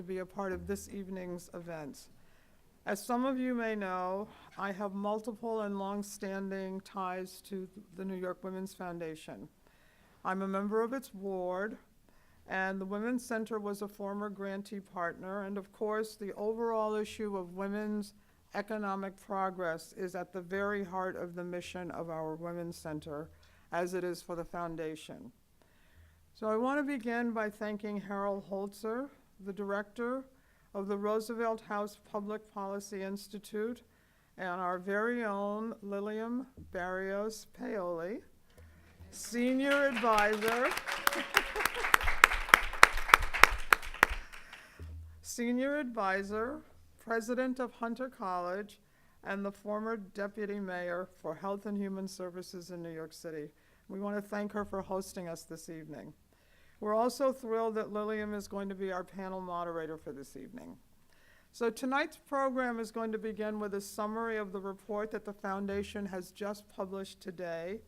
to be a part of this evening's event. As some of you may know, I have multiple and long-standing ties to the New York Women's Foundation. I'm a member of its board, and the Women's Center was a former grantee partner, and of course, the overall issue of women's economic progress is at the very heart of the mission of our Women's Center, as it is for the foundation. So I want to begin by thanking Harold Holzer, the director of the Roosevelt House Public Policy Institute, and our very own Lilliam Barrios-Paoli, senior advisor, president of Hunter College, and the former deputy mayor for Health and Human Services in New York City. We want to thank her for hosting us this evening. We're also thrilled that Lilliam is going to be our panel moderator for this evening. So tonight's program is going to begin with a summary of the report that the Foundation has just published today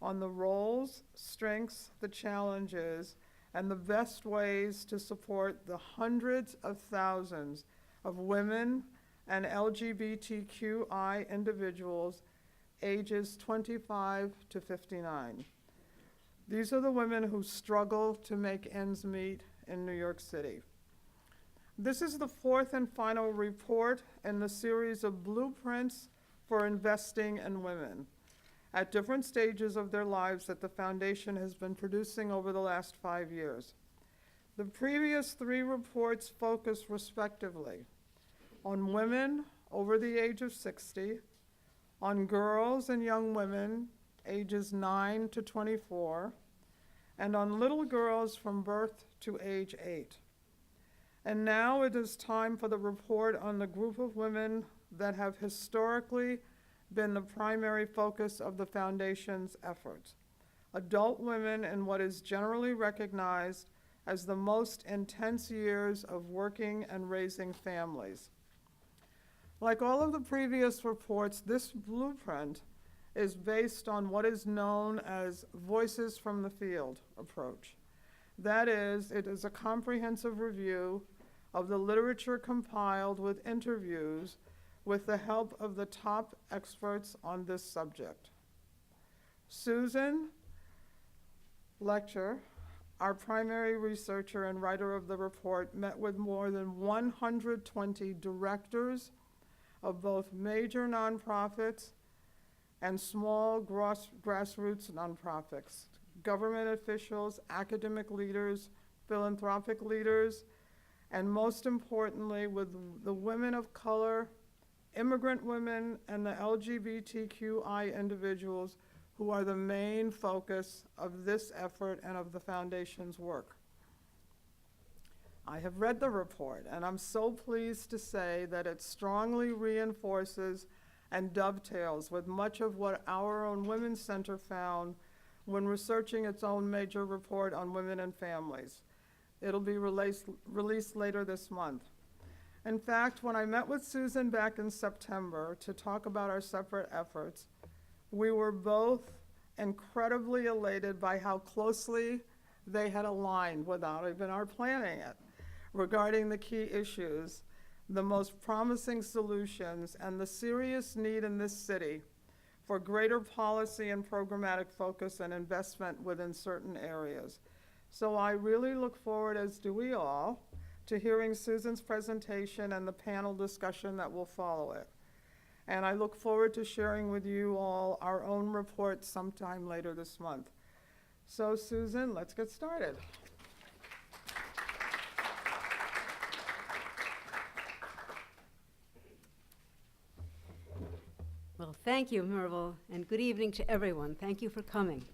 on the roles, strengths, the challenges, and the best ways to support the hundreds of thousands of women and LGBTQI individuals ages 25 to 59. These are the women who struggle to make ends meet in New York City. This is the fourth and final report in the series of blueprints for investing in women at different stages of their lives that the Foundation has been producing over the last 5 years. The previous 3 reports focus respectively on women over the age of 60, on girls and young women ages 9 to 24, and on little girls from birth to age 8. And now it is time for the report on the group of women that have historically been the primary focus of the Foundation's efforts: adult women in what is generally recognized as the most intense years of working and raising families. Like all of the previous reports, this blueprint is based on what is known as Voices from the Field approach. That is, it is a comprehensive review of the literature compiled with interviews with the help of the top experts on this subject. Susan Leicher, our primary researcher and writer of the report, met with more than 120 directors of both major nonprofits and small grassroots nonprofits, government officials, academic leaders, philanthropic leaders, and most importantly, with the women of color, immigrant women, and the LGBTQI individuals who are the main focus of this effort and of the Foundation's work. I have read the report, and I'm so pleased to say that it strongly reinforces and dovetails with much of what our own Women's Center found when researching its own major report on women and families. It'll be released later this month. In fact, when I met with Susan back in September to talk about our separate efforts, we were both incredibly elated by how closely they had aligned without even our planning it, regarding the key issues, the most promising solutions, and the serious need in this city for greater policy and programmatic focus and investment within certain areas. So I really look forward, as do we all, to hearing Susan's presentation and the panel discussion that will follow it. And I look forward to sharing with you all our own report sometime later this month. So Susan, let's get started. Well, thank you, Merville, and good evening to everyone. Thank you for coming.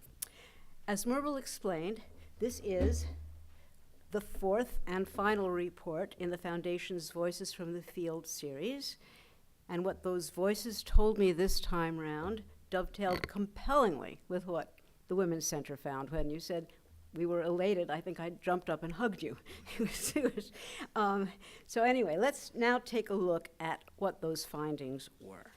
As Merville explained, this is the fourth and final report in the Foundation's Voices from the Field series. And what those voices told me this time round dovetailed compellingly with what the Women's Center found. When you said we were elated, I think I jumped up and hugged you. So anyway, let's now take a look at what those findings were.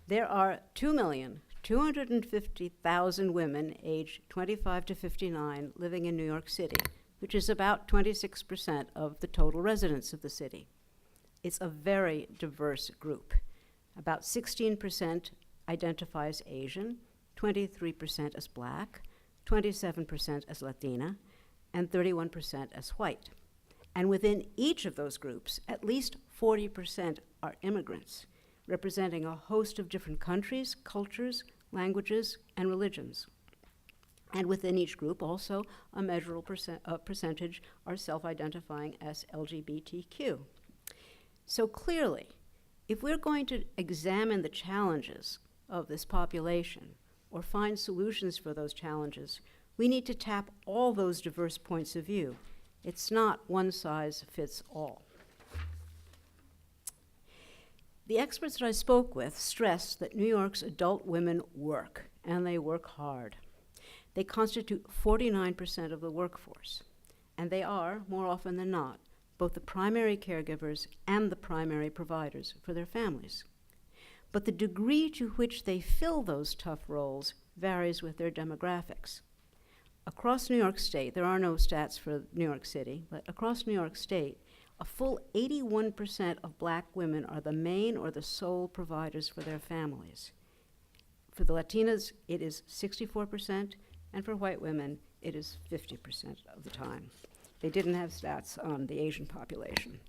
There are 2,250,000 women aged 25 to 59 living in New York City. which is about 26% of the total residents of the city. It's a very diverse group. About 16% identifies Asian, 23% as Black, 27% as Latina, and 31% as white. And within each of those groups, at least 40% are immigrants, representing a host of different countries, cultures, languages, and religions. And within each group, also, a measurable percentage are self-identifying as LGBTQ. So clearly, if we're going to examine the challenges of this population or find solutions for those challenges, we need to tap all those diverse points of view. It's not one size fits all. The experts that I spoke with stressed that New York's adult women work, and they work hard. They constitute 49% of the workforce, and they are, more often than not, both the primary caregivers and the primary providers for their families. But the degree to which they fill those tough roles varies with their demographics. Across New York State, there are no stats for New York City, but across New York State, a full 81% of Black women are the main or the sole providers for their families. For the Latinas, it is 64%, and for white women, it is 50% of the time. They didn't have stats on the Asian population.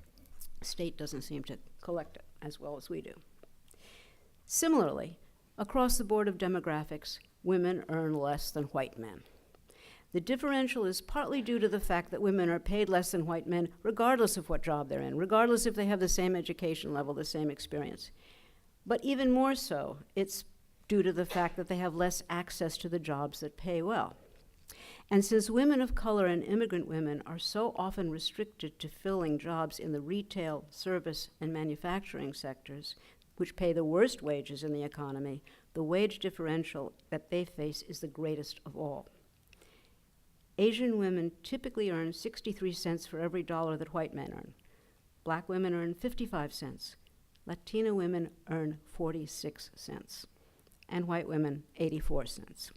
The state doesn't seem to collect it as well as we do. Similarly, across the board of demographics, women earn less than white men. The differential is partly due to the fact that women are paid less than white men regardless of what job they're in, regardless if they have the same education level, the same experience. But even more so, it's due to the fact that they have less access to the jobs that pay well. And since women of color and immigrant women are so often restricted to filling jobs in the retail, service, and manufacturing sectors, which pay the worst wages in the economy, the wage differential that they face is the greatest of all. Asian women typically earn 63 cents for every dollar that white men earn. Black women earn 55 cents. Latina women earn 46 cents. And white women, 84 cents.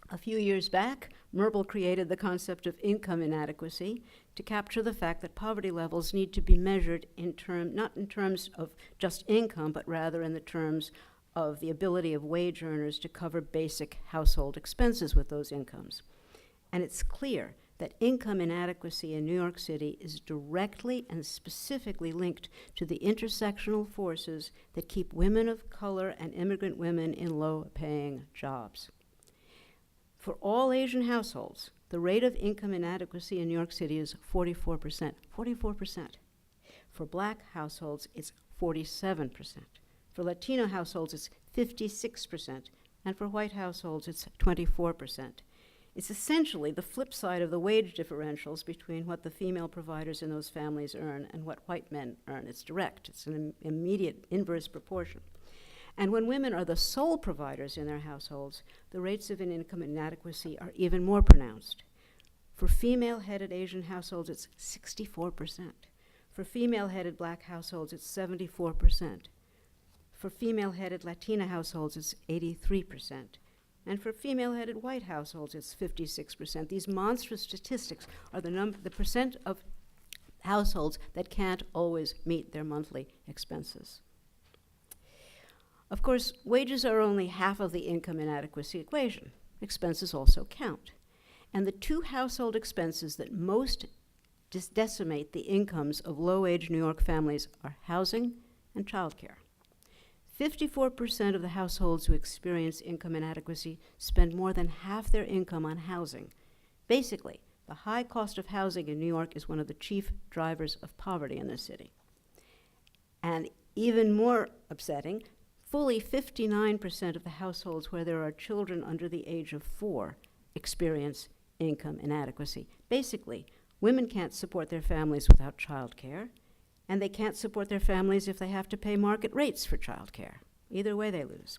A few years back, Merble created the concept of income inadequacy to capture the fact that poverty levels need to be measured not in terms of just income, but rather in the terms of the ability of wage earners to cover basic household expenses with those incomes. And it's clear that income inadequacy in New York City is directly and specifically linked to the intersectional forces that keep women of color and immigrant women in low-paying jobs. For all Asian households, the rate of income inadequacy in New York City is 44%. 44%. For Black households, it's 47%. For Latino households, it's 56%. And for white households, it's 24%. It's essentially the flip side of the wage differentials between what the female providers in those families earn and what white men earn. It's direct. It's an immediate inverse proportion. And when women are the sole providers in their households, the rates of income inadequacy are even more pronounced. For female-headed Asian households, it's 64%. For female-headed Black households, it's 74%. For female-headed Latina households, it's 83%. And for female-headed white households, it's 56%. These monstrous statistics are the percent of households that can't always meet their monthly expenses. Of course, wages are only half of the income inadequacy equation. Expenses also count. And the two household expenses that most decimate the incomes of low-wage New York families are housing and childcare. 54% of the households who experience income inadequacy spend more than half their income on housing. Basically, the high cost of housing in New York is one of the chief drivers of poverty in this city. And even more upsetting, fully 59% of the households where there are children under the age of 4 experience income inadequacy. Basically, women can't support their families without childcare, and they can't support their families if they have to pay market rates for childcare. Either way, they lose.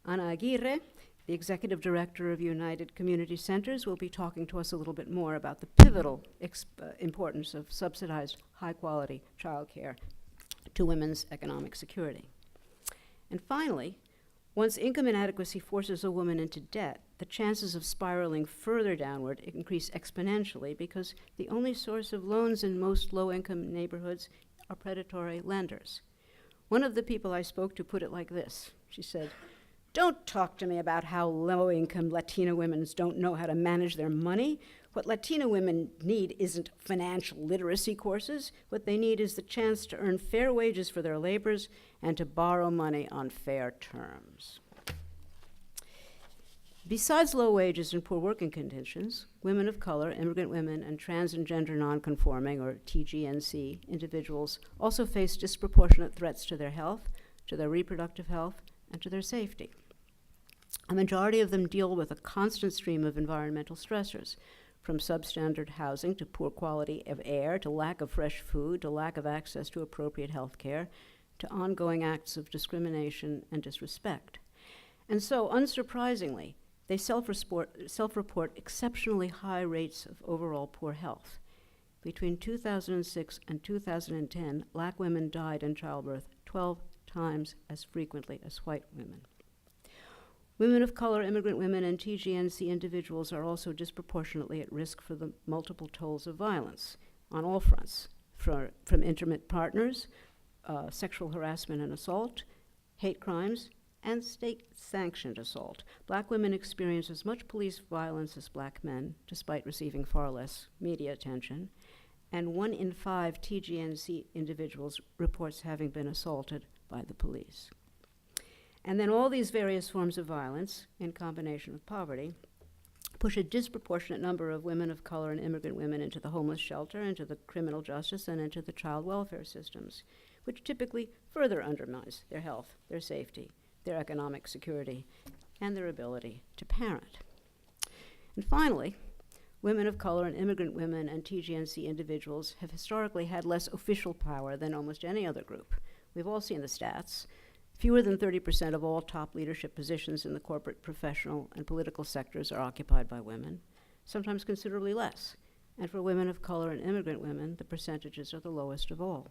Ana Aguirre, the executive director of United Community Centers, will be talking to us a little bit more about the pivotal importance of subsidized, high-quality childcare to women's economic security. And finally, once income inadequacy forces a woman into debt, the chances of spiraling further downward increase exponentially because the only source of loans in most low-income neighborhoods are predatory lenders. One of the people I spoke to put it like this. She said, "Don't talk to me about how low-income Latina women don't know how to manage their money. What Latina women need isn't financial literacy courses. What they need is the chance to earn fair wages for their labors and to borrow money on fair terms." Besides low wages and poor working conditions, women of color, immigrant women, and trans and gender nonconforming, or TGNC, individuals also face disproportionate threats to their health, to their reproductive health, and to their safety. A majority of them deal with a constant stream of environmental stressors, from substandard housing to poor quality of air, to lack of fresh food, to lack of access to appropriate health care, to ongoing acts of discrimination and disrespect. And so, unsurprisingly, they self-report exceptionally high rates of overall poor health. Between 2006 and 2010, Black women died in childbirth 12 times as frequently as white women. Women of color, immigrant women, and TGNC individuals are also disproportionately at risk for the multiple tolls of violence on all fronts, from intimate partners, sexual harassment and assault, hate crimes, and state-sanctioned assault. Black women experience as much police violence as black men, despite receiving far less media attention, and 1 in 5 TGNC individuals reports having been assaulted by the police. And then all these various forms of violence, in combination with poverty, push a disproportionate number of women of color and immigrant women into the homeless shelter, into the criminal justice, and into the child welfare systems, which typically further undermines their health, their safety, their economic security, and their ability to parent. And finally, women of color and immigrant women and TGNC individuals have historically had less official power than almost any other group. We've all seen the stats. Fewer than 30% of all top leadership positions in the corporate, professional, and political sectors are occupied by women, sometimes considerably less. And for women of color and immigrant women, the percentages are the lowest of all.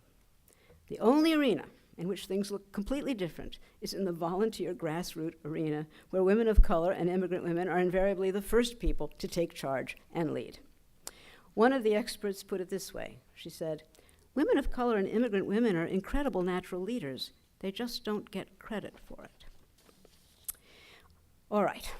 The only arena in which things look completely different is in the volunteer grassroots arena, where women of color and immigrant women are invariably the first people to take charge and lead. One of the experts put it this way. She said, "Women of color and immigrant women are incredible natural leaders. They just don't get credit for it." All right,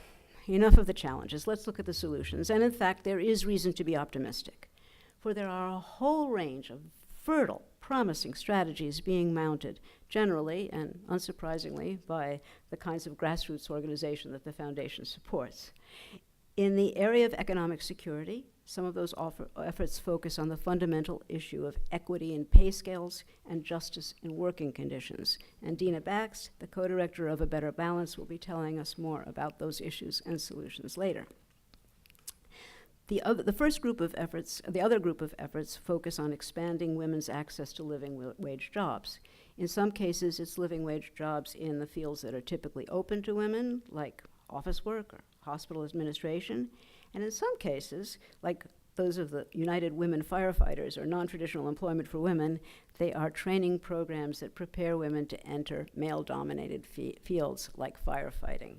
enough of the challenges. Let's look at the solutions. And in fact, there is reason to be optimistic, for there are a whole range of fertile, promising strategies being mounted, generally and unsurprisingly, by the kinds of grassroots organization that the Foundation supports. In the area of economic security, some of those efforts focus on the fundamental issue of equity in pay scales and justice in working conditions. And Dina Bax, the co-director of A Better Balance, will be telling us more about those issues and solutions later. The other group of efforts focus on expanding women's access to living wage jobs. In some cases, it's living wage jobs in the fields that are typically open to women, like office work or hospital administration. And in some cases, like those of the United Women Firefighters or non-traditional employment for women, they are training programs that prepare women to enter male-dominated fields like firefighting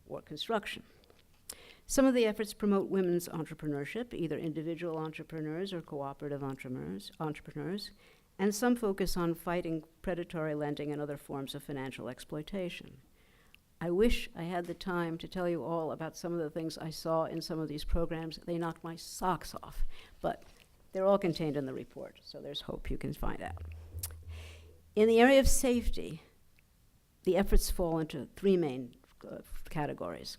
or construction. Some of the efforts promote women's entrepreneurship, either individual entrepreneurs or cooperative entrepreneurs, and some focus on fighting predatory lending and other forms of financial exploitation. I wish I had the time to tell you all about some of the things I saw in some of these programs. They knocked my socks off, but they're all contained in the report, so there's hope you can find out. In the area of safety, the efforts fall into 3 main categories.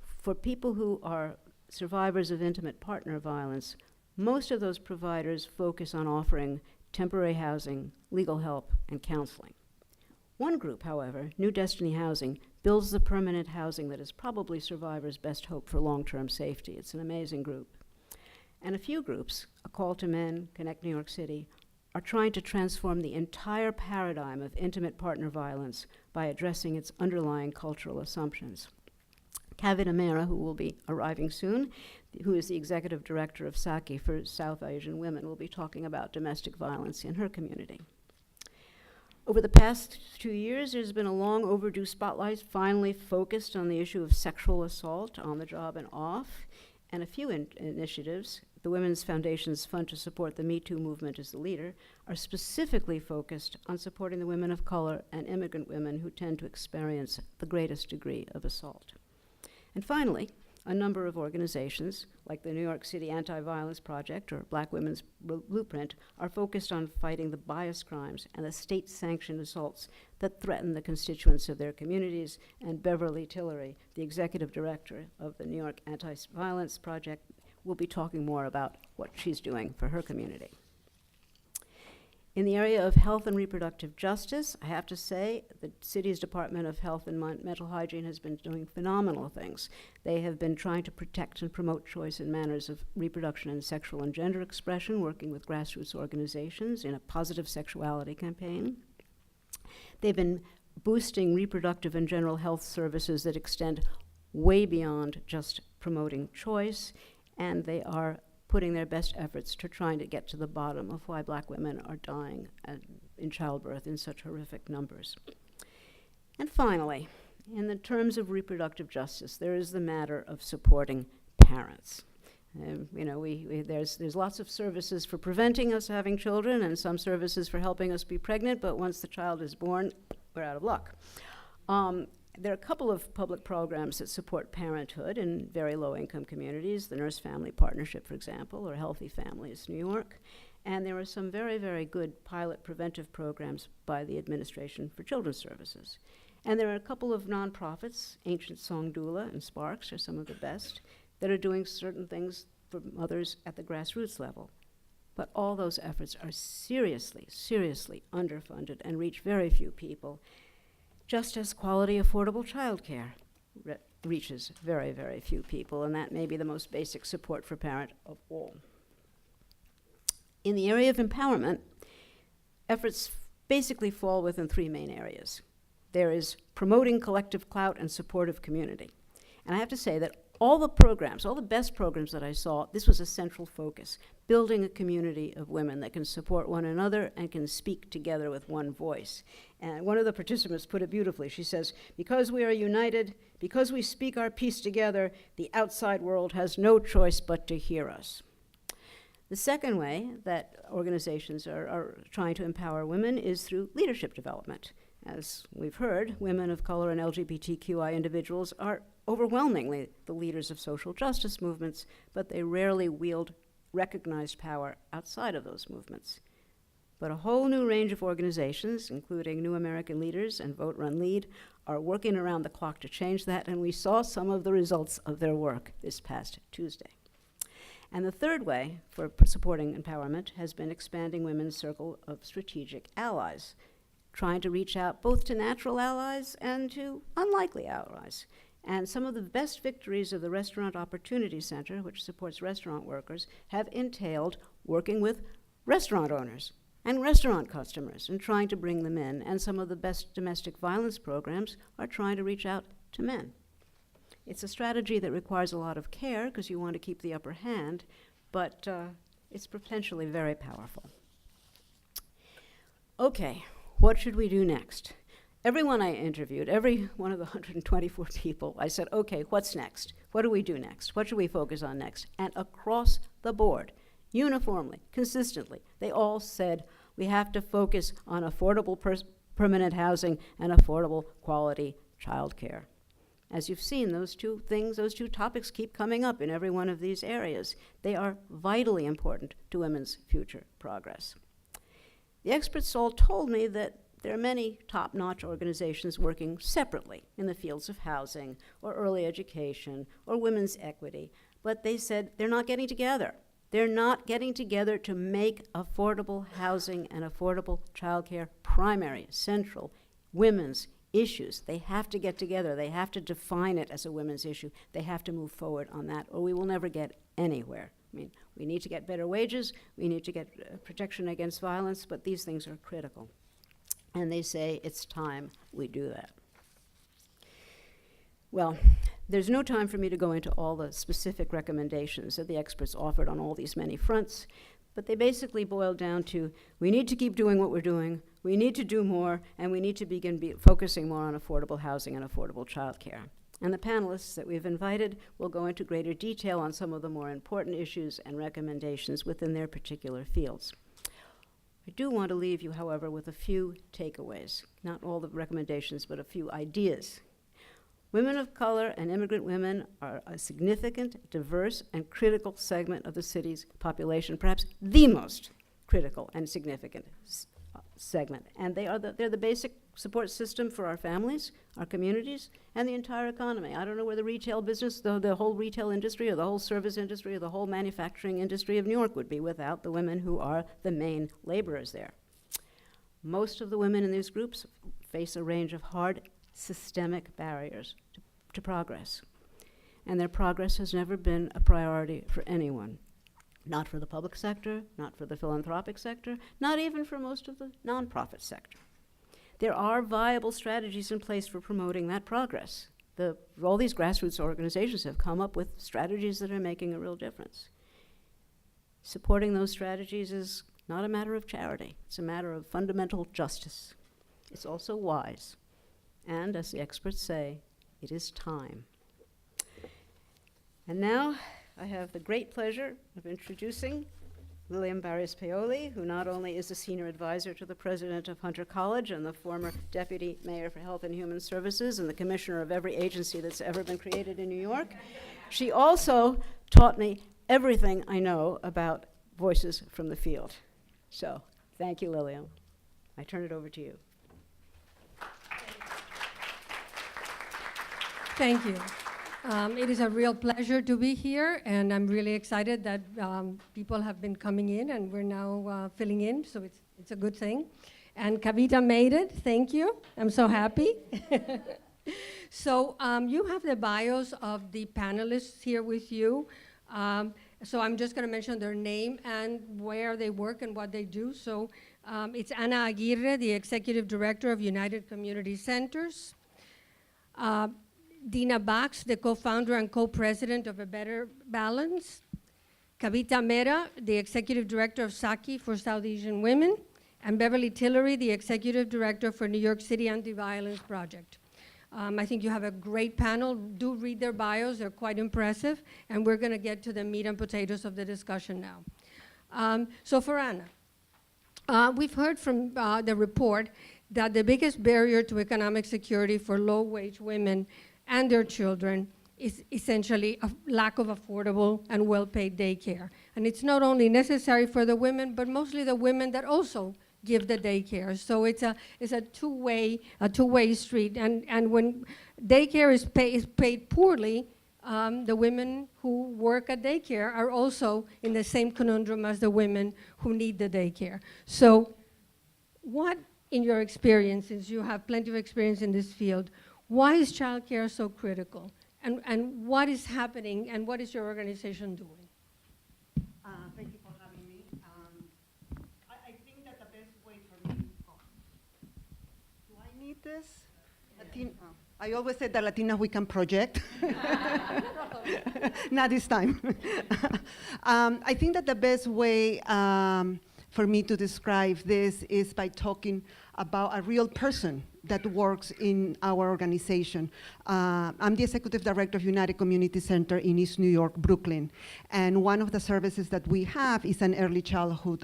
For people who are survivors of intimate partner violence, most of those providers focus on offering temporary housing, legal help, and counseling. One group, however, New Destiny Housing, builds the permanent housing that is probably survivors' best hope for long-term safety. It's an amazing group. And a few groups, A Call to Men, Connect New York City, are trying to transform the entire paradigm of intimate partner violence by addressing its underlying cultural assumptions. Kavit Amera, who will be arriving soon, who is the executive director of Saki for South Asian Women, will be talking about domestic violence in her community. Over the past 2 years, there's been a long overdue spotlight finally focused on the issue of sexual assault on the job and off, and a few initiatives, the Women's Foundation's Fund to Support the Me Too movement as the leader, are specifically focused on supporting the women of color and immigrant women who tend to experience the greatest degree of assault. And finally, a number of organizations, like the New York City Anti-Violence Project or Black Women's Blueprint, are focused on fighting the bias crimes and the state-sanctioned assaults that threaten the constituents of their communities. And Beverly Tillery, the executive director of the New York Anti-Violence Project, will be talking more about what she's doing for her community. In the area of health and reproductive justice, I have to say the city's Department of Health and Mental Hygiene has been doing phenomenal things. They have been trying to protect and promote choice and manners of reproduction and sexual and gender expression, working with grassroots organizations in a positive sexuality campaign. They've been boosting reproductive and general health services that extend way beyond just promoting choice, and they are putting their best efforts to trying to get to the bottom of why Black women are dying in childbirth in such horrific numbers. And finally, in the terms of reproductive justice, there is the matter of supporting parents. There's lots of services for preventing us having children and some services for helping us be pregnant, but once the child is born, we're out of luck. There are a couple of public programs that support parenthood in very low-income communities, the Nurse Family Partnership, for example, or Healthy Families New York. And there are some very, very good pilot preventive programs by the Administration for Children's Services. And there are a couple of nonprofits, Ancient Song Doula and Sparks are some of the best, that are doing certain things for mothers at the grassroots level. But all those efforts are seriously, seriously underfunded and reach very few people, just as quality, affordable childcare reaches very, very few people, and that may be the most basic support for parent of all. In the area of empowerment, efforts basically fall within three main areas. There is promoting collective clout and supportive community. And I have to say that all the programs, all the best programs that I saw, this was a central focus, building a community of women that can support one another and can speak together with one voice. And one of the participants put it beautifully. She says, because we are united, because we speak our piece together, the outside world has no choice but to hear us. The second way that organizations are trying to empower women is through leadership development. As we've heard, women of color and LGBTQI individuals are overwhelmingly the leaders of social justice movements, but they rarely wield recognized power outside of those movements. But a whole new range of organizations, including New American Leaders and Vote Run Lead, are working around the clock to change that, and we saw some of the results of their work this past Tuesday. And the third way for supporting empowerment has been expanding women's circle of strategic allies, trying to reach out both to natural allies and to unlikely allies. And some of the best victories of the Restaurant Opportunity Center, which supports restaurant workers, have entailed working with restaurant owners and restaurant customers and trying to bring them in. And some of the best domestic violence programs are trying to reach out to men. It's a strategy that requires a lot of care because you want to keep the upper hand, but it's potentially very powerful. Okay, what should we do next? Everyone I interviewed, every one of the 124 people, I said, okay, what's next? What do we do next? What should we focus on next? And across the board, uniformly, consistently, they all said we have to focus on affordable permanent housing and affordable quality childcare. As you've seen, those two topics keep coming up in every one of these areas. They are vitally important to women's future progress. The experts all told me that there are many top-notch organizations working separately in the fields of housing or early education or women's equity, but they said they're not getting together. They're not getting together to make affordable housing and affordable childcare primary, central, women's issues. They have to get together. They have to define it as a women's issue. They have to move forward on that, or we will never get anywhere. I mean, we need to get better wages, we need to get protection against violence, but these things are critical. And they say it's time we do that. Well, there's no time for me to go into all the specific recommendations that the experts offered on all these many fronts, but they basically boil down to, we need to keep doing what we're doing, We need to do more, and we need to begin focusing more on affordable housing and affordable childcare. And the panelists that we've invited will go into greater detail on some of the more important issues and recommendations within their particular fields. I do want to leave you, however, with a few takeaways. Not all the recommendations, but a few ideas. Women of color and immigrant women are a significant, diverse, and critical segment of the city's population, perhaps the most critical and significant segment. And they're the basic support system for our families, our communities, and the entire economy. I don't know where the retail business, the whole retail industry, or the whole service industry, or the whole manufacturing industry of New York would be without the women who are the main laborers there. Most of the women in these groups face a range of hard systemic barriers to progress. And their progress has never been a priority for anyone. Not for the public sector, not for the philanthropic sector, not even for most of the nonprofit sector. There are viable strategies in place for promoting that progress. All these grassroots organizations have come up with strategies that are making a real difference. Supporting those strategies is not a matter of charity. It's a matter of fundamental justice. It's also wise. And as the experts say, it is time. And now I have the great pleasure of introducing Lilliam Barrios-Paoli, who not only is a senior advisor to the president of Hunter College and the former deputy mayor for Health and Human Services and the commissioner of every agency that's ever been created in New York, she also taught me everything I know about voices from the field. So, thank you, Lilliam. I turn it over to you. Thank you. It is a real pleasure to be here, and I'm really excited that people have been coming in, and we're now filling in, so it's a good thing. And Kavita made it. Thank you. I'm so happy. So you have the bios of the panelists here with you. So I'm just going to mention their name and where they work and what they do. So it's Ana Aguirre, the Executive Director of United Community Centers. Dina Bax, the co-founder and co-president of A Better Balance. Kavita Mehra, the executive director of Saki for South Asian Women. And Beverly Tillery, the executive director for New York City Anti-Violence Project. I think you have a great panel. Do read their bios, they're quite impressive. And we're gonna get to the meat and potatoes of the discussion now. So for Ana, we've heard from the report that the biggest barrier to economic security for low-wage women and their children is essentially a lack of affordable and well-paid daycare. And it's not only necessary for the women, but mostly the women that also give the daycare. So it's a two-way street. And when daycare is paid poorly, the women who work at daycare are also in the same conundrum as the women who need the daycare. So what, in your experiences, you have plenty of experience in this field, why is childcare so critical? And what is happening, and what is your organization doing? Thank you for having me. I think that the best way for me, do I need this? I always say that Latinas we can project. Not this time. I think that the best way for me to describe this is by talking about a real person that works in our organization. I'm the executive director of United Community Center in East New York, Brooklyn. And one of the services that we have is an early childhood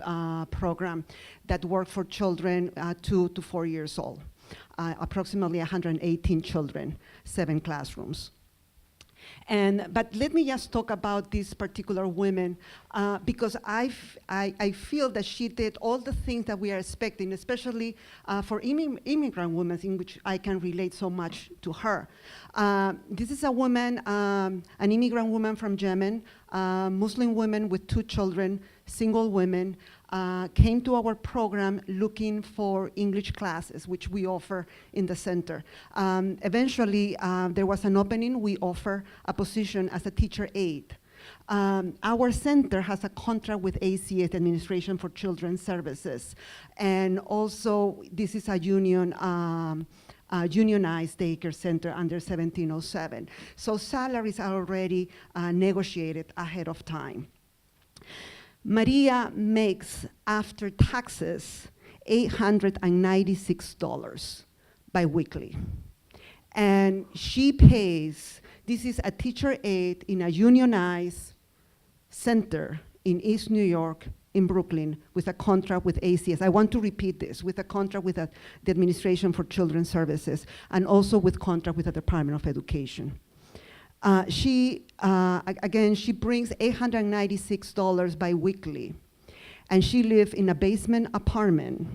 program that works for children 2 to 4 years old. Approximately 118 children, 7 classrooms. But let me just talk about this particular woman because I feel that she did all the things that we are expecting, especially for immigrant women, in which I can relate so much to her. This is a woman, an immigrant woman from Yemen, Muslim woman with 2 children, single women, came to our program looking for English classes, which we offer in the center. Eventually, there was an opening. We offer a position as a teacher aide. Our center has a contract with ACS, Administration for Children's Services. And also, this is a union, unionized daycare center under 1707. So salaries are already negotiated ahead of time. Maria makes, after taxes, $896 biweekly. And she pays, this is a teacher aide in a unionized center in East New York, in Brooklyn, with a contract with ACS. I want to repeat this, with a contract with the Administration for Children's Services, and also with contract with the Department of Education. She brings $896 biweekly, and she lives in a basement apartment,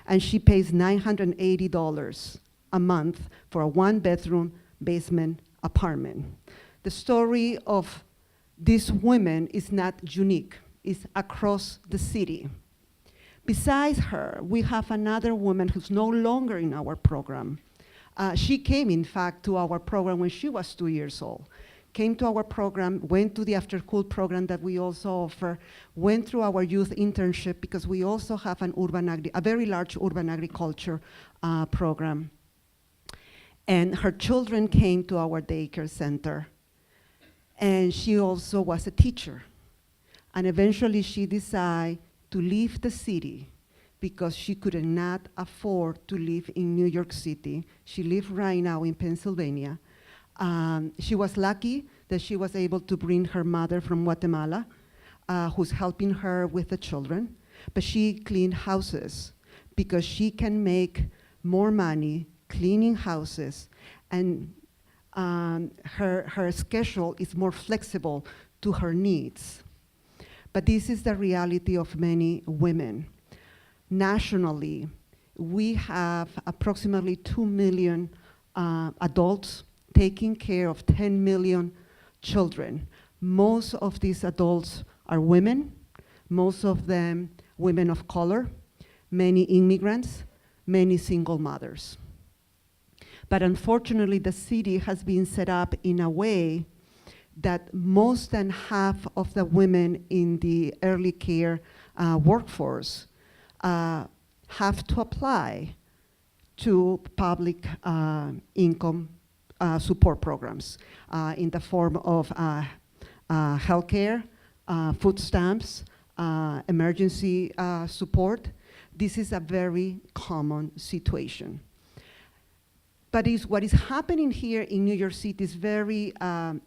and she pays $980 a month for a one-bedroom basement apartment. The story of these women is not unique. It's across the city. Besides her, we have another woman who's no longer in our program. She came, in fact, to our program when she was 2 years old. Came to our program, went to the after-school program that we also offer, went through our youth internship because we also have a very large urban agriculture program. And her children came to our daycare center. And she also was a teacher. And eventually she decided to leave the city because she could not afford to live in New York City. She lives right now in Pennsylvania. She was lucky that she was able to bring her mother from Guatemala, who's helping her with the children. But she cleaned houses because she can make more money cleaning houses, and her schedule is more flexible to her needs. But this is the reality of many women. Nationally, we have approximately 2 million adults taking care of 10 million children. Most of these adults are women, most of them women of color, many immigrants, many single mothers. But unfortunately, the city has been set up in a way that most than half of the women in the early care workforce have to apply to public income support programs in the form of healthcare, food stamps, emergency support. This is a very common situation. But what is happening here in New York City is very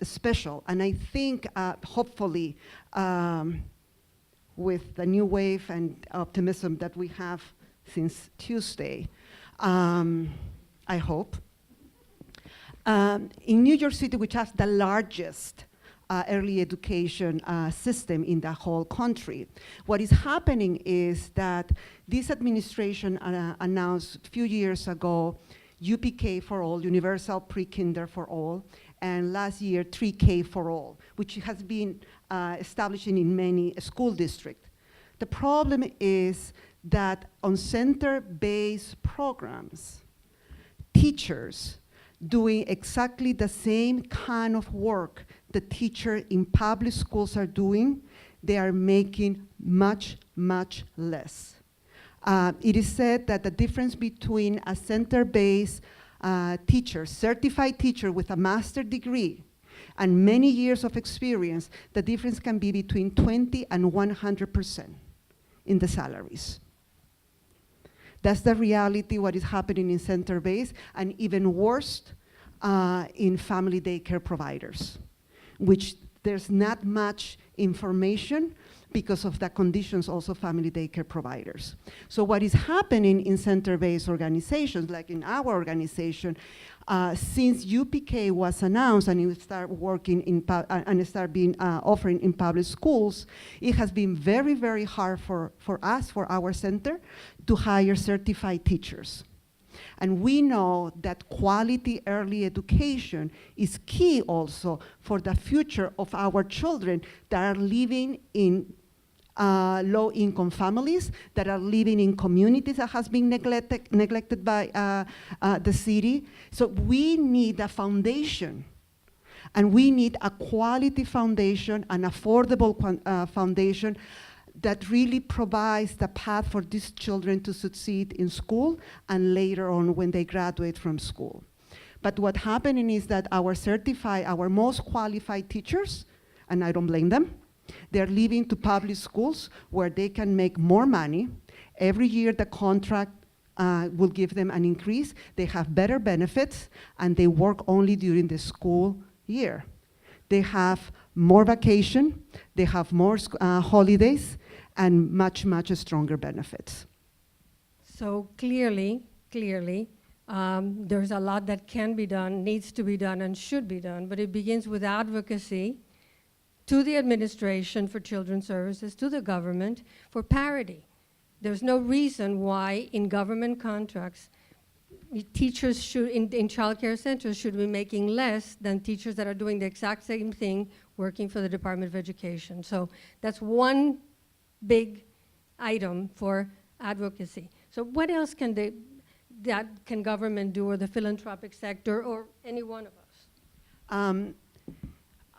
special, and I think hopefully with the new wave and optimism that we have since Tuesday, I hope. In New York City, which has the largest early education system in the whole country, what is happening is that this administration announced a few years ago UPK for all, Universal Pre-Kinder for all, and last year 3K for all, which has been established in many school districts. The problem is that on center-based programs, teachers doing exactly the same kind of work the teacher in public schools are doing, they are making much, much less. It is said that the difference between a center-based teacher, certified teacher with a master's degree, and many years of experience, the difference can be between 20 and 100% in the salaries. That's the reality, what is happening in center-based, and even worse in family daycare providers, which there's not much information because of the conditions also family daycare providers. So what is happening in center-based organizations, like in our organization, since UPK was announced and it started working in and start being offering in public schools, it has been very, very hard for us, for our center, to hire certified teachers. And we know that quality early education is key also for the future of our children that are living in low-income families, that are living in communities that has been neglected by the city. So we need a foundation, and we need a quality foundation, an affordable foundation that really provides the path for these children to succeed in school and later on when they graduate from school. But what's happening is that our most qualified teachers, and I don't blame them, they're leaving to public schools where they can make more money Every year the contract will give them an increase. They have better benefits, and they work only during the school year. They have more vacation, they have more holidays, and much, much stronger benefits. So clearly, there's a lot that can be done, needs to be done, and should be done, but it begins with advocacy to the administration for children's services, to the government for parity. There's no reason why in government contracts, teachers should, in child care centers, should be making less than teachers that are doing the exact same thing working for the Department of Education. So that's one big item for advocacy. So what else can government do, or the philanthropic sector, or any one of us?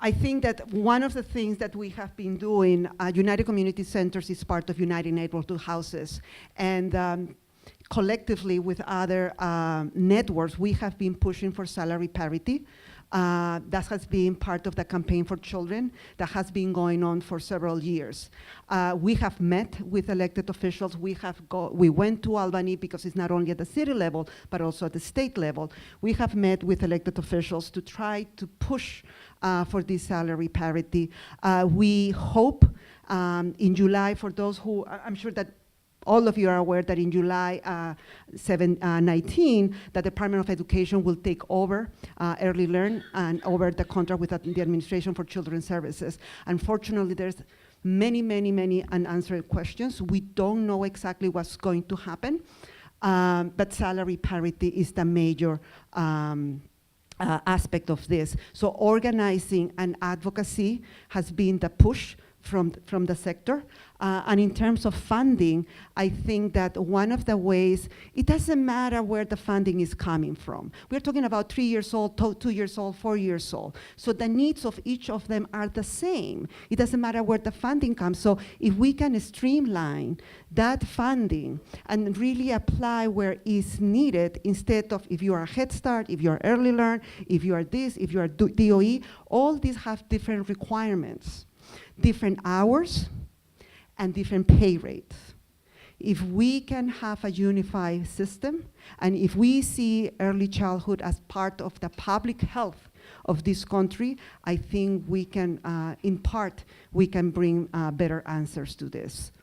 I think that one of the things that we have been doing, United Community Centers is part of United Neighborhood Houses, and collectively with other networks, we have been pushing for salary parity. That has been part of the campaign for children that has been going on for several years. We have met with elected officials. We went to Albany because it's not only at the city level, but also at the state level. We have met with elected officials to try to push for this salary parity. We hope in July, for those who, I'm sure that all of you are aware that in July 19, the Department of Education will take over Early Learn and over the contract with the Administration for Children's Services. Unfortunately, there's many unanswered questions. We don't know exactly what's going to happen, but salary parity is the major aspect of this. So organizing and advocacy has been the push from the sector. And in terms of funding, I think that one of the ways, it doesn't matter where the funding is coming from. We're talking about 3 years old, 2 years old, 4 years old. So the needs of each of them are the same. It doesn't matter where the funding comes. So if we can streamline that funding and really apply where it's needed, instead of if you are Head Start, if you are Early Learn, if you are this, if you are DOE, all these have different requirements, different hours, and different pay rates. If we can have a unified system, and if we see early childhood as part of the public health of this country, I think we can, in part, we can bring better answers to this.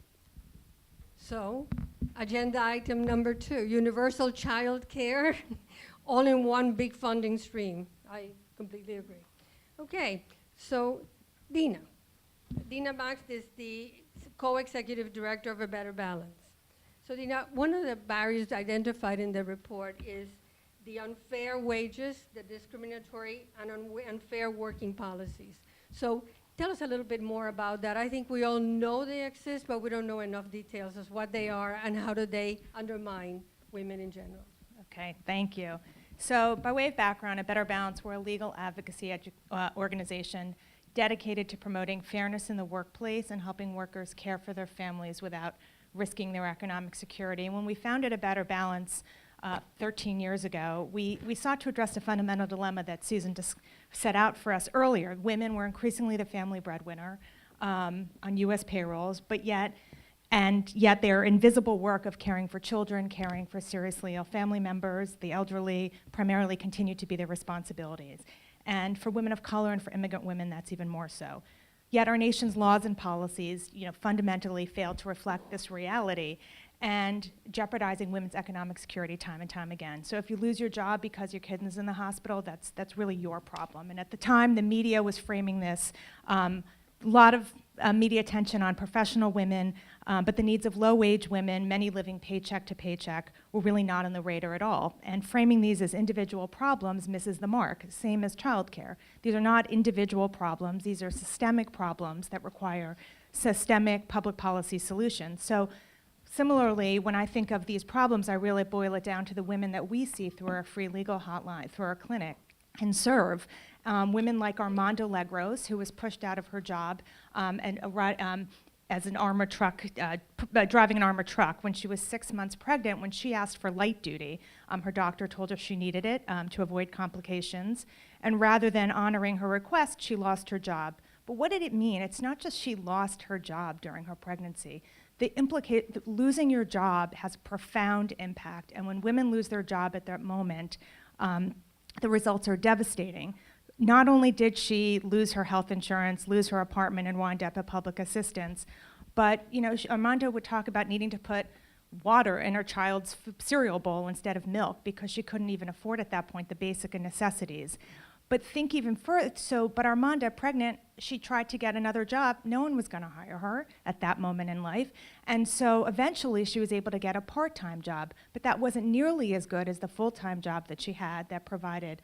So, agenda item number 2, universal child care, all in one big funding stream. I completely agree. Okay, so Dina Max is the co-executive director of A Better Balance. So Dina, one of the barriers identified in the report is the unfair wages, the discriminatory and unfair working policies. So tell us a little bit more about that. I think we all know they exist, but we don't know enough details as what they are and how do they undermine women in general. Okay, thank you. So by way of background, A Better Balance, we're a legal advocacy organization dedicated to promoting fairness in the workplace and helping workers care for their families without risking their economic security. And when we founded A Better Balance 13 years ago, we sought to address a fundamental dilemma that Susan set out for us earlier. Women were increasingly the family breadwinner on US payrolls, but yet their invisible work of caring for children, caring for seriously ill family members, the elderly, primarily continued to be their responsibilities. And for women of color and for immigrant women, that's even more so. Yet our nation's laws and policies, fundamentally fail to reflect this reality, and jeopardizing women's economic security time and time again. So if you lose your job because your kid is in the hospital, that's really your problem. And at the time, the media was framing this, a lot of media attention on professional women, but the needs of low-wage women, many living paycheck to paycheck, were really not on the radar at all. And framing these as individual problems misses the mark, same as childcare. These are not individual problems, these are systemic problems that require systemic public policy solutions. So similarly, when I think of these problems, I really boil it down to the women that we see through our free legal hotline, through our clinic, and serve. Women like Armando Legros, who was pushed out of her job as an armored truck, driving an armored truck when she was 6 months pregnant. When she asked for light duty, her doctor told her she needed it to avoid complications. And rather than honoring her request, she lost her job. But what did it mean? It's not just she lost her job during her pregnancy. losing your job has profound impact. And when women lose their job at that moment, the results are devastating. Not only did she lose her health insurance, lose her apartment, and wind up at public assistance, but Armando would talk about needing to put water in her child's cereal bowl instead of milk because she couldn't even afford at that point the basic necessities. But think even further, but Armanda, pregnant, she tried to get another job. No one was gonna hire her at that moment in life. And so eventually she was able to get a part-time job, but that wasn't nearly as good as the full-time job that she had that provided,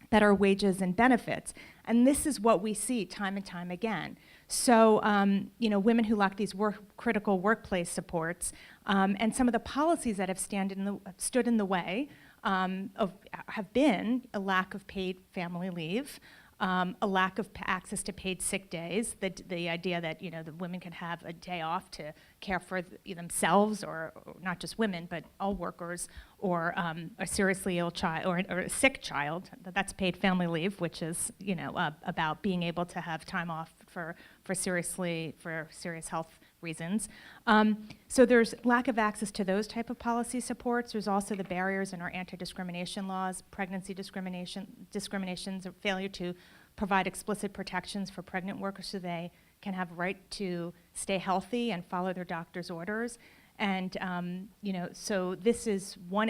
better wages and benefits. And this is what we see time and time again. So, women who lack these critical workplace supports, and some of the policies that have stood in the way have been a lack of paid family leave, a lack of access to paid sick days, the idea that the women can have a day off to care for themselves, or not just women, but all workers, or a seriously ill child or a sick child. That's paid family leave, which is about being able to have time off for serious health reasons. So there's lack of access to those type of policy supports. There's also the barriers in our anti-discrimination laws, pregnancy discriminations, or failure to provide explicit protections for pregnant workers so they can have a right to stay healthy and follow their doctor's orders. And so this is one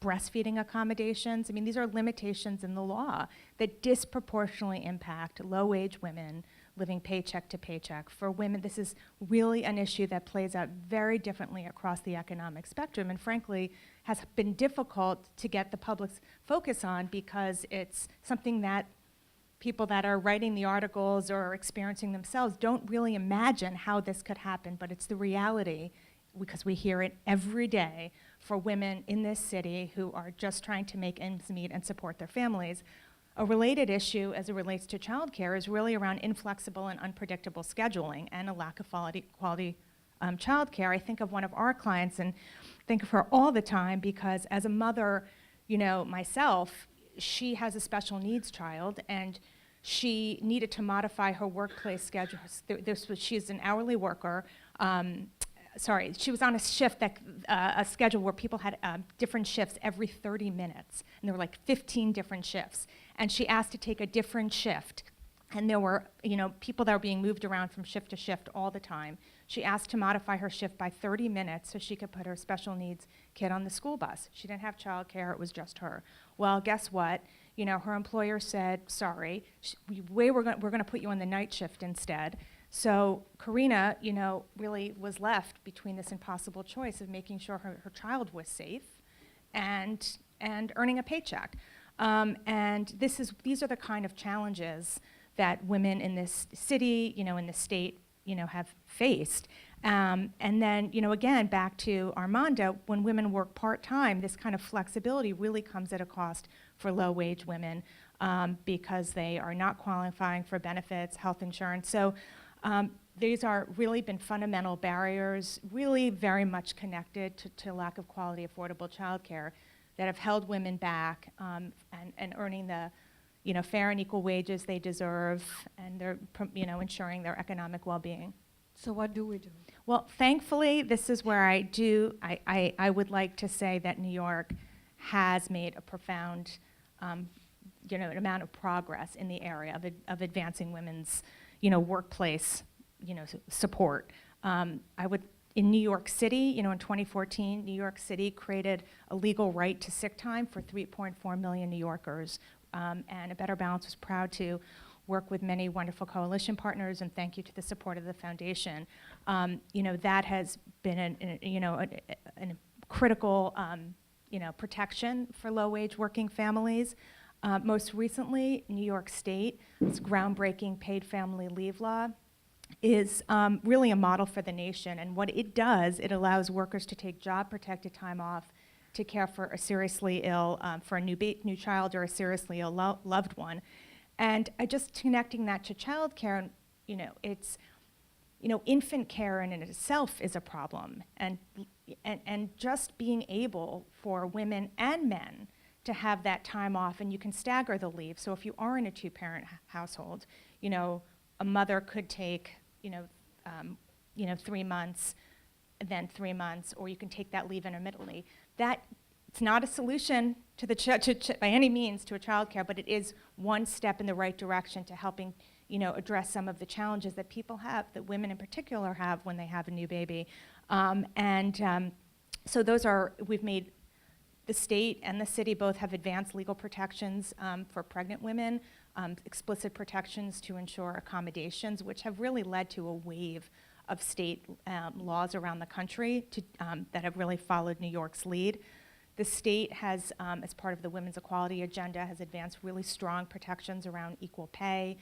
breastfeeding accommodations. I mean, these are limitations in the law that disproportionately impact low-wage women living paycheck to paycheck. For women, this is really an issue that plays out very differently across the economic spectrum, and frankly, has been difficult to get the public's focus on because it's something that people that are writing the articles or experiencing themselves don't really imagine how this could happen, but it's the reality because we hear it every day for women in this city who are just trying to make ends meet and support their families. A related issue as it relates to childcare is really around inflexible and unpredictable scheduling and a lack of quality childcare. I think of one of our clients and think of her all the time because as a mother, myself, she has a special needs child and she needed to modify her workplace schedule. She's an hourly worker. She was on a shift a schedule where people had different shifts every 30 minutes, and there were like 15 different shifts. And she asked to take a different shift, and there were people that were being moved around from shift to shift all the time. She asked to modify her shift by 30 minutes so she could put her special needs kid on the school bus. She didn't have childcare; it was just her. Well, guess what? Her employer said, "Sorry, we're going to put you on the night shift instead." So Karina, really was left between this impossible choice of making sure her child was safe and earning a paycheck. And these are the kind of challenges that women in this city, in the state, have faced. And then, again, back to Armando, when women work part-time, this kind of flexibility really comes at a cost for low-wage women because they are not qualifying for benefits, health insurance. So these are really been fundamental barriers, really very much connected to lack of quality, affordable childcare that have held women back and earning the fair and equal wages they deserve, and they're ensuring their economic well-being. So what do we do? Well, thankfully, this is where I would like to say that New York has made a profound amount of progress in the area of advancing women's workplace support. In New York City, in 2014, New York City created a legal right to sick time for 3.4 million New Yorkers. And A Better Balance was proud to work with many wonderful coalition partners, and thank you to the support of the foundation. That has been a critical protection for low-wage working families. Most recently, New York State's groundbreaking paid family leave law is really a model for the nation. And what it does, it allows workers to take job-protected time off to care for a seriously ill, for a new child or a seriously ill loved one. And just connecting that to childcare, it's, infant care in itself is a problem. And just being able for women and men to have that time off, and you can stagger the leave. So if you are in a two-parent household, a mother could take, 3 months, then 3 months, or you can take that leave intermittently. That, it's not a solution to the by any means to a childcare, but it is one step in the right direction to helping, address some of the challenges that people have, that women in particular have when they have a new baby. So we've made, the state and the city both have advanced legal protections for pregnant women, explicit protections to ensure accommodations, which have really led to a wave of state laws around the country that have really followed New York's lead. The state has, as part of the Women's Equality Agenda, has advanced really strong protections around equal pay,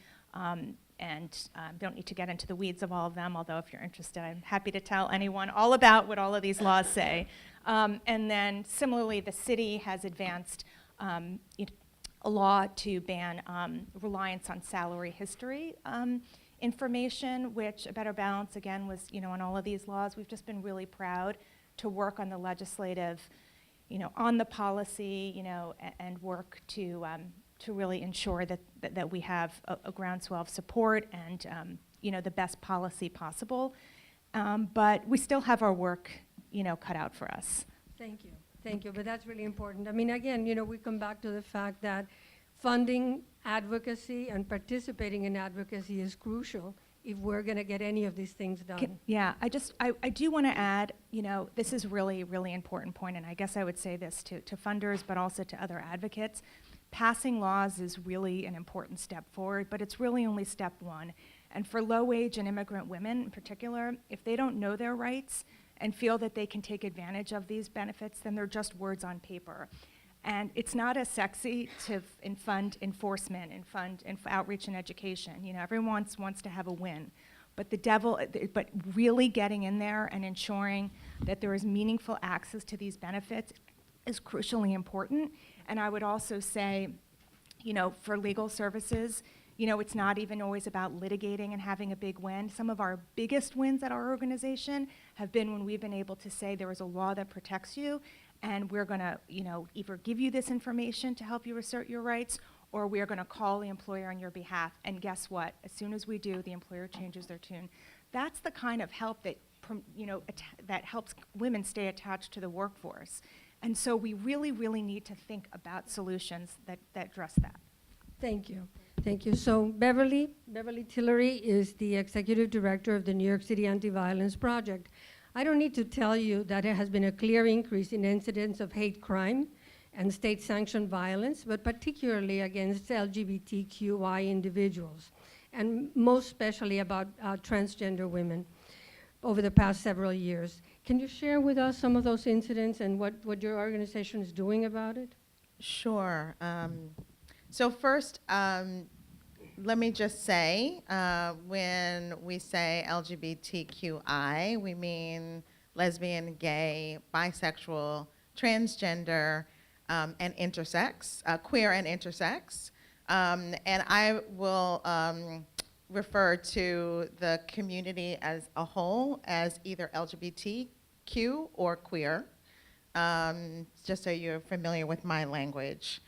and don't need to get into the weeds of all of them, although if you're interested, I'm happy to tell anyone all about what all of these laws say. And then similarly, the city has advanced a law to ban reliance on salary history information, which A Better Balance, again, was, on all of these laws. We've just been really proud to work on the legislative, on the policy, and work to really ensure that we have a groundswell of support and, the best policy possible. But we still have our work, cut out for us. Thank you. Thank you. But that's really important. I mean, again, we come back to the fact that funding advocacy and participating in advocacy is crucial if we're going to get any of these things done. Yeah, I do want to add, this is really, really important point, and I guess I would say this to funders, but also to other advocates. Passing laws is really an important step forward, but it's really only step one. And for low-wage and immigrant women in particular, if they don't know their rights and feel that they can take advantage of these benefits, then they're just words on paper. And it's not as sexy to fund enforcement and fund outreach and education. Everyone wants to have a win. But but really getting in there and ensuring that there is meaningful access to these benefits is crucially important. And I would also say, for legal services, it's not even always about litigating and having a big win. Some of our biggest wins at our organization have been when we've been able to say there is a law that protects you, and we're going to, either give you this information to help you assert your rights, or we're going to call the employer on your behalf. And guess what? As soon as we do, the employer changes their tune. That's the kind of help that, that helps women stay attached to the workforce. And so we really, really need to think about solutions that address that. Thank you. Thank you. So Beverly Tillery is the Executive Director of the New York City Anti-Violence Project. I don't need to tell you that there has been a clear increase in incidents of hate crime and state-sanctioned violence, but particularly against LGBTQI individuals, and most especially about transgender women over the past several years. Can you share with us some of those incidents and what your organization is doing about it? Sure. So first, let me just say, when we say LGBTQI, we mean lesbian, gay, bisexual, transgender, and intersex, queer and intersex. And I will refer to the community as a whole as either LGBTQ or queer, just so you're familiar with my language.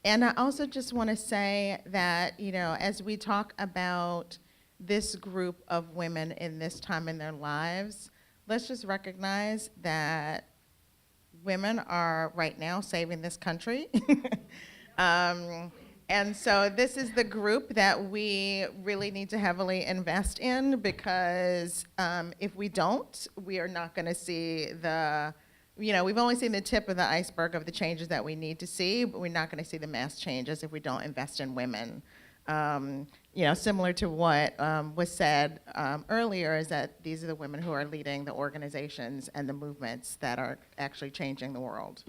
And I also just want to say that, as we talk about this group of women in this time in their lives, let's just recognize that women are right now saving this country. And so this is the group that we really need to heavily invest in, because if we don't, we are not going to see we've only seen the tip of the iceberg of the changes that we need to see, but we're not going to see the mass changes if we don't invest in women. Similar to what was said earlier, is that these are the women who are leading the organizations and the movements that are actually changing the world.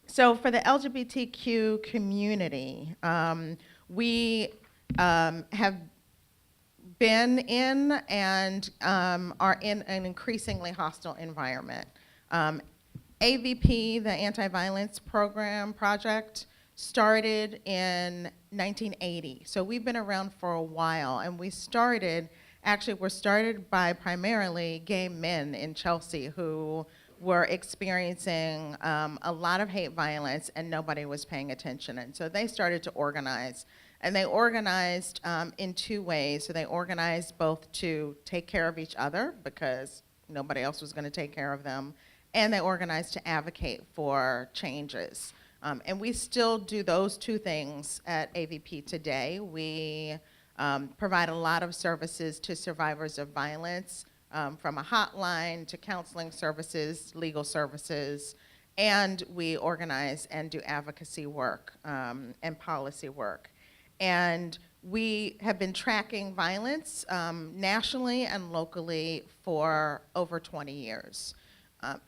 So for the LGBTQ community, we have been in and are in an increasingly hostile environment. AVP, the Anti-Violence Project, started in 1980. So we've been around for a while, and we're started by primarily gay men in Chelsea who were experiencing a lot of hate violence, and nobody was paying attention. And so they started to organize. And they organized in two ways. So they organized both to take care of each other because nobody else was going to take care of them, and they organized to advocate for changes. And we still do those two things at AVP today. We provide a lot of services to survivors of violence, from a hotline to counseling services, legal services, and we organize and do advocacy work and policy work. And we have been tracking violence nationally and locally for over 20 years.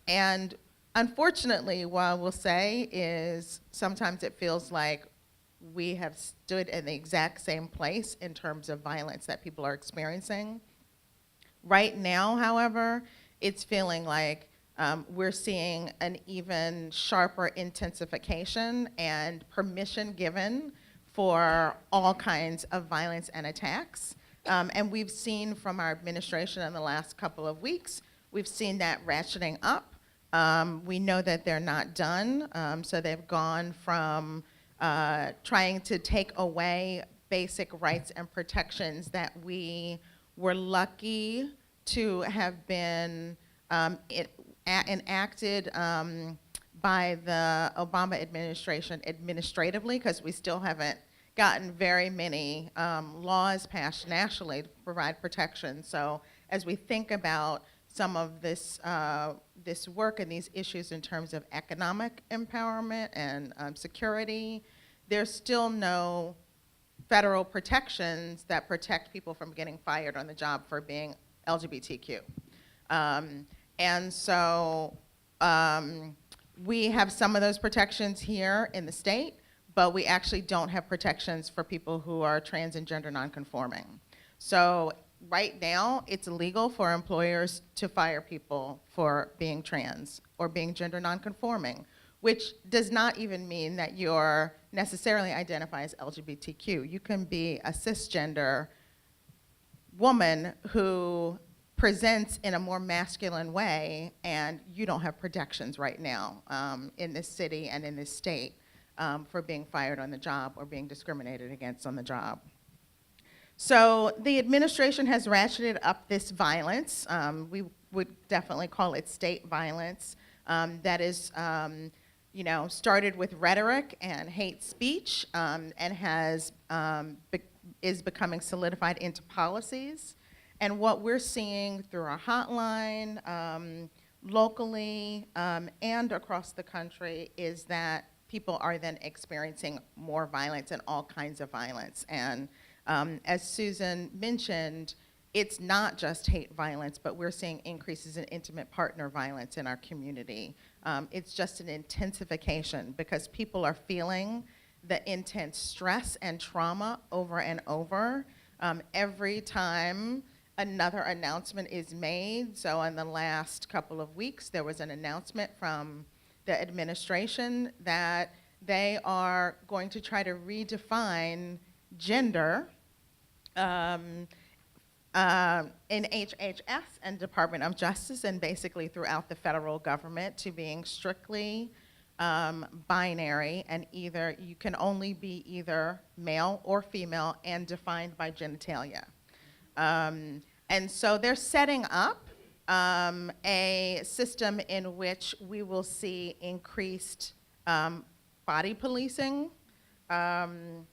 And unfortunately, what I will say is sometimes it feels like we have stood in the exact same place in terms of violence that people are experiencing. Right now, however, it's feeling like we're seeing an even sharper intensification and permission given for all kinds of violence and attacks. And we've seen from our administration in the last couple of weeks, we've seen that ratcheting up. We know that they're not done, so they've gone from trying to take away basic rights and protections that we were lucky to have been enacted by the Obama administration administratively, because we still haven't gotten very many laws passed nationally to provide protection. So as we think about some of this this work and these issues in terms of economic empowerment and security, there's still no federal protections that protect people from getting fired on the job for being LGBTQ. And so we have some of those protections here in the state, but we actually don't have protections for people who are trans and gender nonconforming. So right now, it's illegal for employers to fire people for being trans or being gender nonconforming, which does not even mean that you're necessarily identify as LGBTQ. You can be a cisgender woman who presents in a more masculine way, and you don't have protections right now in this city and in this state for being fired on the job or being discriminated against on the job. So the administration has ratcheted up this violence. We would definitely call it state violence that is, started with rhetoric and hate speech and has is becoming solidified into policies. And what we're seeing through our hotline, locally, and across the country is that people are then experiencing more violence and all kinds of violence. And as Susan mentioned, it's not just hate violence, but we're seeing increases in intimate partner violence in our community. It's just an intensification because people are feeling the intense stress and trauma over and over. Every time another announcement is made, so in the last couple of weeks, there was an announcement from the administration that they are going to try to redefine gender in HHS and Department of Justice and basically throughout the federal government to being strictly binary, and either you can only be either male or female and defined by genitalia. And so they're setting up a system in which we will see increased body policing. And,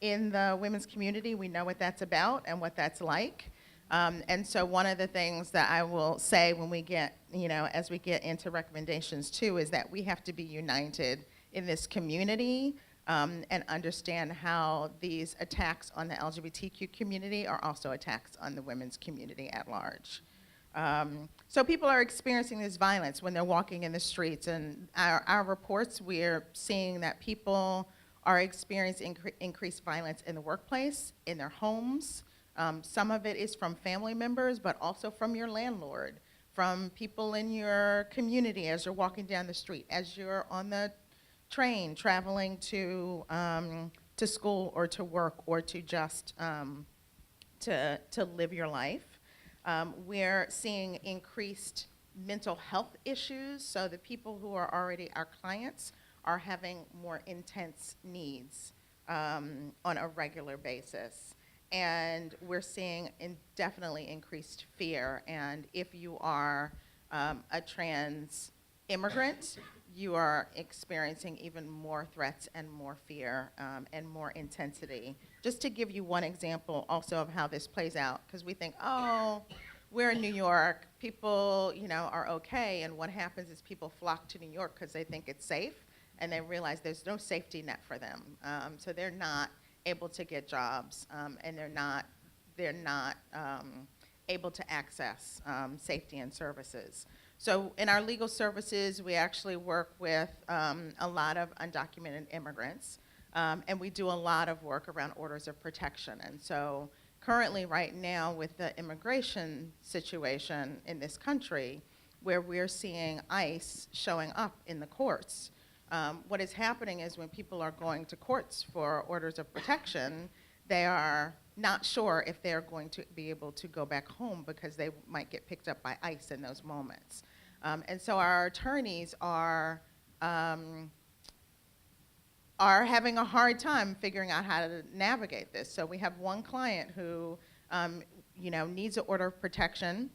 in the women's community, we know what that's about and what that's like. And so one of the things that I will say when we get, as we get into recommendations too, is that we have to be united in this community and understand how these attacks on the LGBTQ community are also attacks on the women's community at large. So people are experiencing this violence when they're walking in the streets, and our reports, we're seeing that people are experiencing increased violence in the workplace, in their homes. Some of it is from family members, but also from your landlord, from people in your community as you're walking down the street, as you're on the train traveling to school or to work or to just to live your life. We're seeing increased mental health issues, so the people who are already our clients are having more intense needs. on a regular basis. And we're seeing definitely increased fear. And if you are a trans immigrant, you are experiencing even more threats and more fear and more intensity. Just to give you one example also of how this plays out, because we think, oh, we're in New York, people, are okay, and what happens is people flock to New York because they think it's safe, and they realize there's no safety net for them. So they're not able to get jobs, and they're not able to access safety and services. So in our legal services, we actually work with a lot of undocumented immigrants, and we do a lot of work around orders of protection. And so currently, right now, with the immigration situation in this country, where we're seeing ICE showing up in the courts, what is happening is when people are going to courts for orders of protection, they are not sure if they're going to be able to go back home because they might get picked up by ICE in those moments. And so our attorneys are having a hard time figuring out how to navigate this. So we have one client who, needs an order of protection,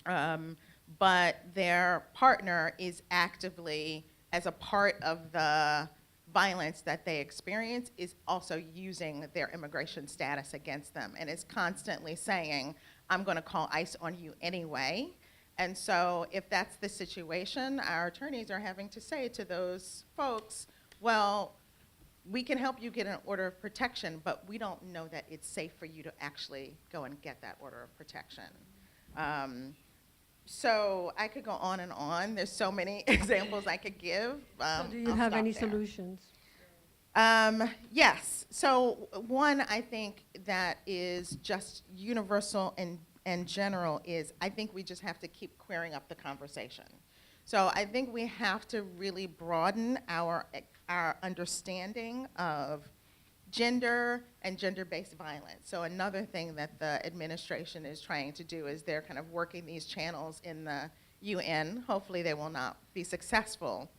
but their partner is actively, as a part of the violence that they experience, is also using their immigration status against them and is constantly saying, I'm going to call ICE on you anyway. And so if that's the situation, our attorneys are having to say to those folks, well, we can help you get an order of protection, but we don't know that it's safe for you to actually go and get that order of protection. So I could go on and on. There's so many examples I could give. So do you I'll have stop any there. solutions? Yes. So one, I think that is just universal and general is I think we just have to keep queering up the conversation. So I think we have to really broaden our understanding of gender and gender-based violence. So another thing that the administration is trying to do is they're kind of working these channels in the UN. Hopefully they will not be successful.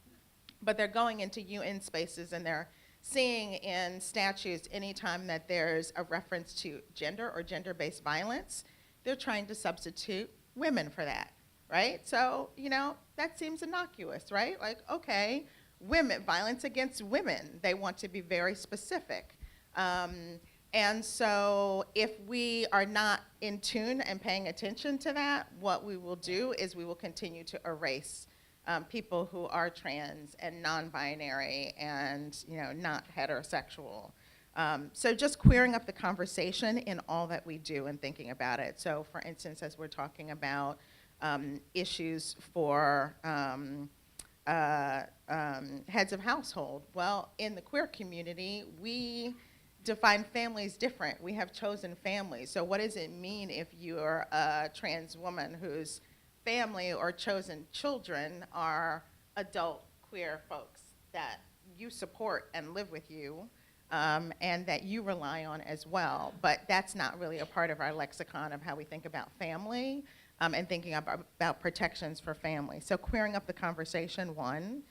But they're going into UN spaces and they're seeing in statutes anytime that there's a reference to gender or gender-based violence, they're trying to substitute women for that, right? So, that seems innocuous, right? Like, okay, violence against women, they want to be very specific. And so if we are not in tune and paying attention to that, what we will do is we will continue to erase people who are trans and non-binary and not heterosexual. So just queering up the conversation in all that we do and thinking about it. So for instance, as we're talking about issues for heads of household, well, in the queer community, we define families different. We have chosen families. So what does it mean if you're a trans woman whose family or chosen children are adult queer folks that you support and live with you, and that you rely on as well? But that's not really a part of our lexicon of how we think about family and thinking about protections for family. So queering up the conversation, one.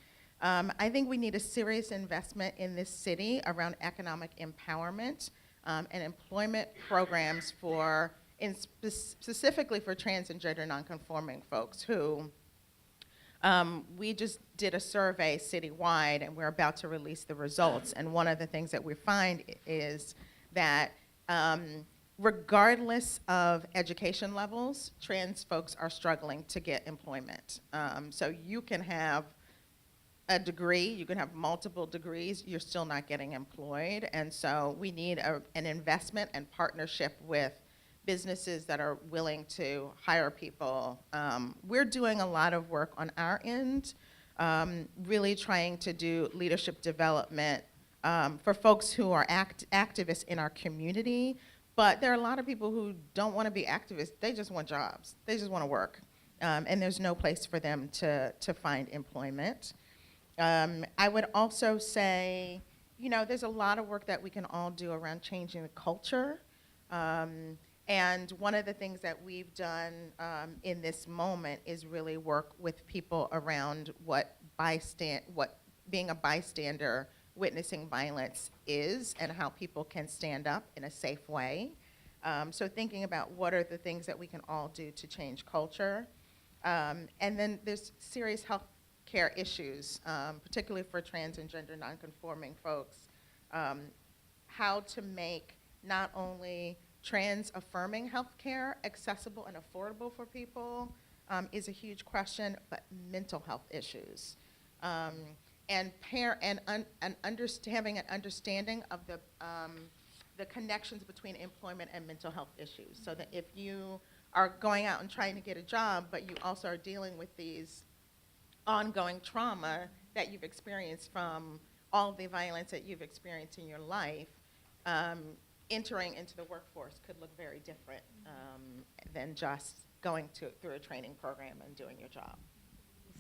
I think we need a serious investment in this city around economic empowerment and employment programs specifically for trans and gender nonconforming folks who we just did a survey citywide and we're about to release the results. And one of the things that we find is that regardless of education levels, trans folks are struggling to get employment. So you can have a degree, you can have multiple degrees, you're still not getting employed. And so we need an investment and partnership with businesses that are willing to hire people. We're doing a lot of work on our end, really trying to do leadership development for folks who are activists in our community. But there are a lot of people who don't want to be activists. They just want jobs. They just want to work. And there's no place for them to find employment. I would also say, there's a lot of work that we can all do around changing the culture. And one of the things that we've done in this moment is really work with people around what being a bystander witnessing violence is and how people can stand up in a safe way. So thinking about what are the things that we can all do to change culture. And then there's serious health care issues, particularly for trans and gender nonconforming folks. How to make not only trans-affirming healthcare accessible and affordable for people is a huge question, but mental health issues. And having an understanding of the connections between employment and mental health issues, so that if you are going out and trying to get a job, but you also are dealing with these ongoing trauma that you've experienced from all of the violence that you've experienced in your life, entering into the workforce could look very different than just going through a training program and doing your job.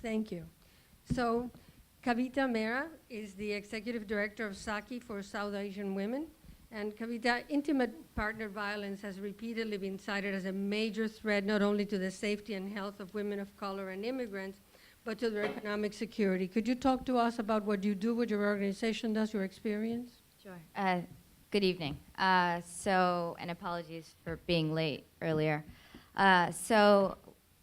Thank you. So, Kavita Mehra is the Executive Director of Saki for South Asian Women. And Kavita, intimate partner violence has repeatedly been cited as a major threat not only to the safety and health of women of color and immigrants, but to their economic security. Could you talk to us about what you do, what your organization does, your experience? Sure. Good evening. And apologies for being late earlier. So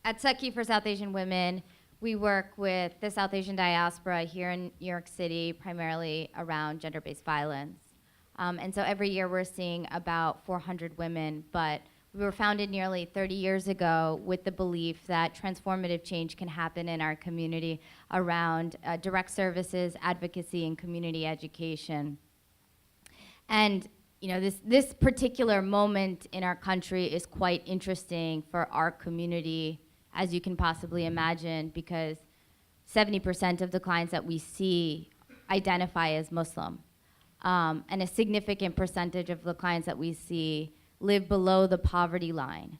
at Saki for South Asian Women, we work with the South Asian diaspora here in New York City, primarily around gender-based violence. And so every year we're seeing about 400 women, but we were founded nearly 30 years ago with the belief that transformative change can happen in our community around direct services, advocacy, and community education. And this particular moment in our country is quite interesting for our community, as you can possibly imagine, because 70% of the clients that we see identify as Muslim. And a significant percentage of the clients that we see live below the poverty line.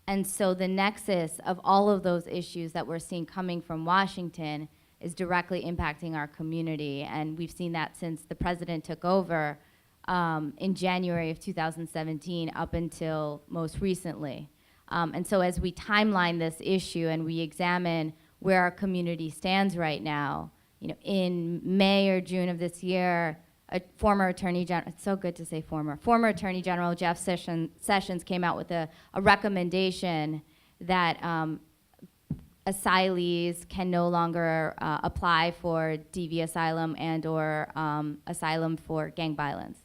And so the nexus of all of those issues that we're seeing coming from Washington is directly impacting our community. And we've seen that since the president took over in January of 2017 up until most recently. And so as we timeline this issue and we examine where our community stands right now, in May or June of this year, a former Attorney General, it's so good to say former Attorney General Jeff Sessions came out with a recommendation that asylees can no longer apply for DV asylum and or asylum for gang violence.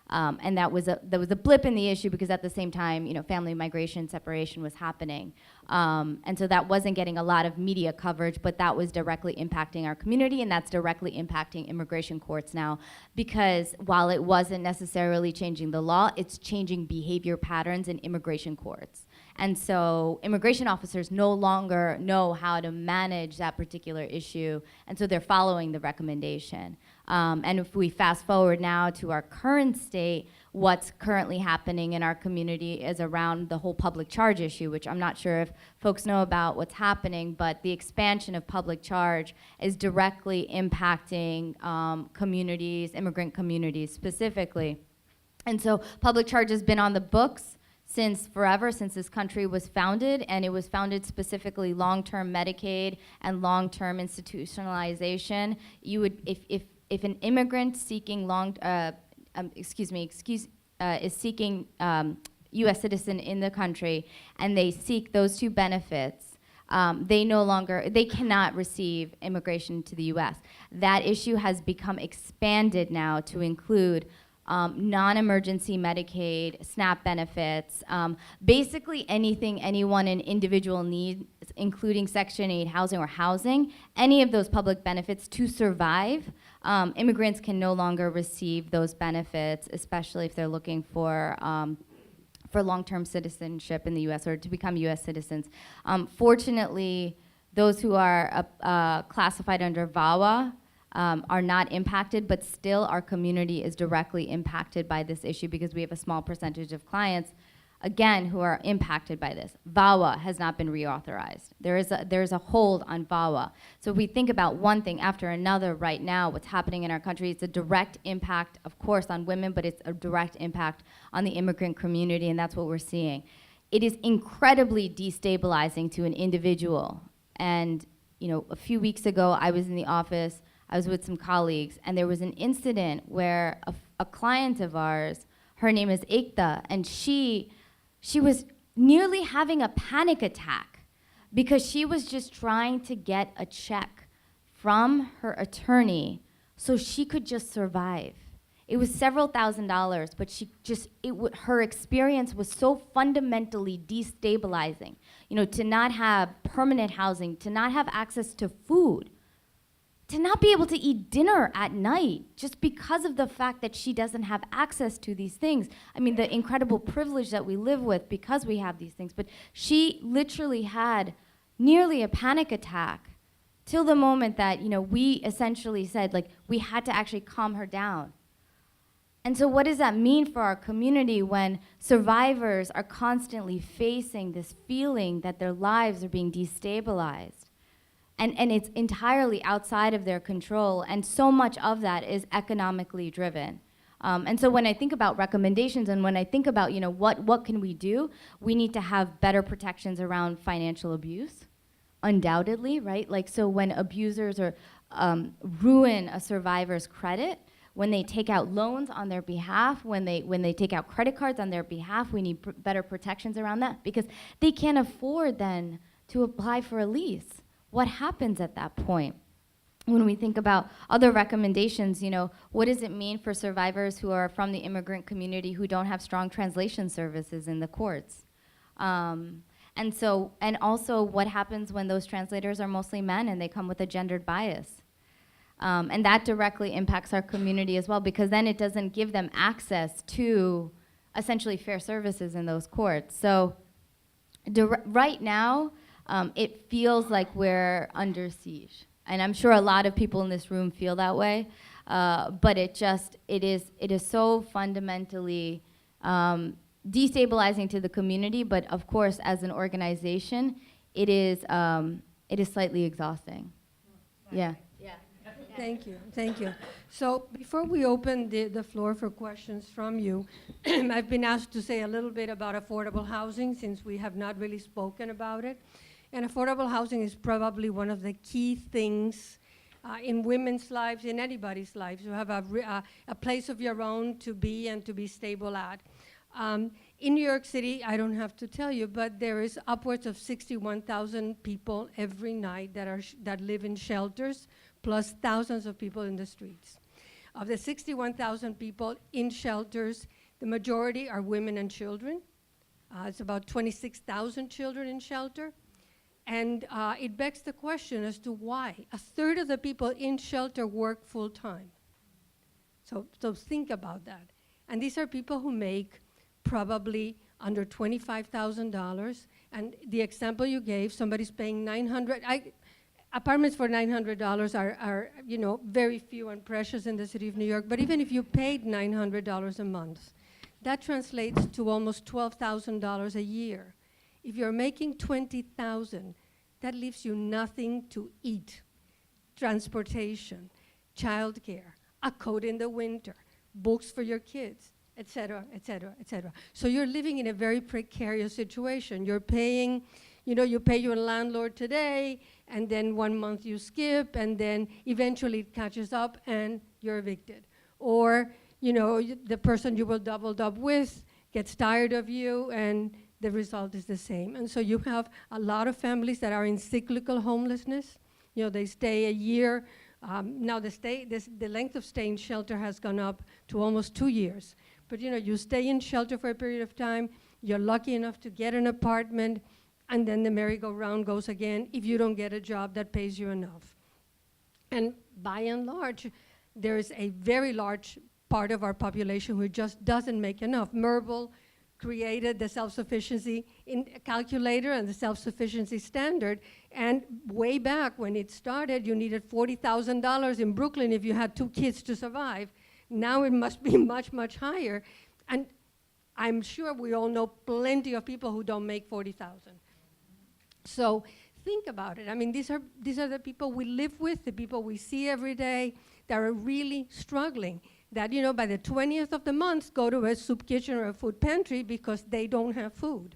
And that was a blip in the issue because at the same time, family migration separation was happening. And so that wasn't getting a lot of media coverage, but that was directly impacting our community, and that's directly impacting immigration courts now, because while it wasn't necessarily changing the law, it's changing behavior patterns in immigration courts. And so immigration officers no longer know how to manage that particular issue, and so they're following the recommendation. And if we fast forward now to our current state, what's currently happening in our community is around the whole public charge issue, which I'm not sure if folks know about what's happening, but the expansion of public charge is directly impacting communities, immigrant communities specifically. And so public charge has been on the books since forever, since this country was founded, and it was founded specifically long-term Medicaid and long-term institutionalization. You would, if an immigrant seeking is seeking U.S. citizen in the country, and they seek those two benefits, they cannot receive immigration to the U.S. That issue has become expanded now to include non-emergency Medicaid, SNAP benefits, basically anything anyone an individual needs, including Section 8 housing or housing, any of those public benefits to survive. Immigrants can no longer receive those benefits, especially if they're looking for long-term citizenship in the U.S. or to become U.S. citizens. Fortunately, those who are classified under VAWA are not impacted, but still our community is directly impacted by this issue because we have a small percentage of clients, again, who are impacted by this. VAWA has not been reauthorized. There is a hold on VAWA. So if we think about one thing after another right now, what's happening in our country, it's a direct impact, of course, on women, but it's a direct impact on the immigrant community, and that's what we're seeing. It is incredibly destabilizing to an individual. And a few weeks ago, I was in the office I was with some colleagues, and there was an incident where a client of ours, her name is Ekta, and she was nearly having a panic attack because she was just trying to get a check from her attorney so she could just survive. It was several $1,000s, but her experience was so fundamentally destabilizing. You know, to not have permanent housing, to not have access to food, to not be able to eat dinner at night just because of the fact that she doesn't have access to these things. I mean, the incredible privilege that we live with because we have these things. But she literally had nearly a panic attack till the moment that, you know, we essentially said, like, we had to actually calm her down. And so what does that mean for our community when survivors are constantly facing this feeling that their lives are being destabilized? And it's entirely outside of their control, and so much of that is economically driven. And so when I think about recommendations and when I think about, you know, what can we do, we need to have better protections around financial abuse, undoubtedly, right? Like, so when abusers ruin a survivor's credit, when they take out loans on their behalf, when they take out credit cards on their behalf, we need better protections around that because they can't afford then to apply for a lease. What happens at that point? When we think about other recommendations, you know, what does it mean for survivors who are from the immigrant community who don't have strong translation services in the courts? And also what happens when those translators are mostly men and they come with a gendered bias? And that directly impacts our community as well because then it doesn't give them access to essentially fair services in those courts. So right now, it feels like we're under siege. And I'm sure a lot of people in this room feel that way. But it is so fundamentally destabilizing to the community. But of course, as an organization, it is slightly exhausting. Yeah. Thank you, thank you. So before we open the floor for questions from you, I've been asked to say a little bit about affordable housing since we have not really spoken about it. And affordable housing is probably one of the key things in women's lives, in anybody's lives, to have a place of your own to be and to be stable at. In New York City, I don't have to tell you, but there is upwards of 61,000 people every night that live in shelters, plus thousands of people in the streets. Of the 61,000 people in shelters, the majority are women and children. It's about 26,000 children in shelter. And it begs the question as to why. A third of the people in shelter work full time. So think about that. And these are people who make probably under $25,000. And the example you gave, somebody's paying $900. Apartments for $900 are you know, very few and precious in the city of New York. But even if you paid $900 a month, that translates to almost $12,000 a year. If you're making $20,000, that leaves you nothing to eat, transportation, childcare, a coat in the winter, books for your kids, et cetera, et cetera, et cetera. So you're living in a very precarious situation. You're paying, you know, you pay your landlord today, and then 1 month you skip, and then eventually it catches up and you're evicted. Or, you know, the person you will double up with gets tired of you, and the result is the same. And so you have a lot of families that are in cyclical homelessness. You know, they stay a year. Now the length of stay in shelter has gone up to almost 2 years. But you know, you stay in shelter for a period of time, you're lucky enough to get an apartment, and then the merry-go-round goes again if you don't get a job that pays you enough. And by and large, there is a very large part of our population who just doesn't make enough. Merble created the self-sufficiency calculator and the self-sufficiency standard, and way back when it started, you needed $40,000 in Brooklyn if you had 2 kids to survive. Now it must be much, much higher, and I'm sure we all know plenty of people who don't make $40,000. So think about it. I mean, these are the people we live with, the people we see every day that are really struggling. That, you know, by the 20th of the month, go to a soup kitchen or a food pantry because they don't have food.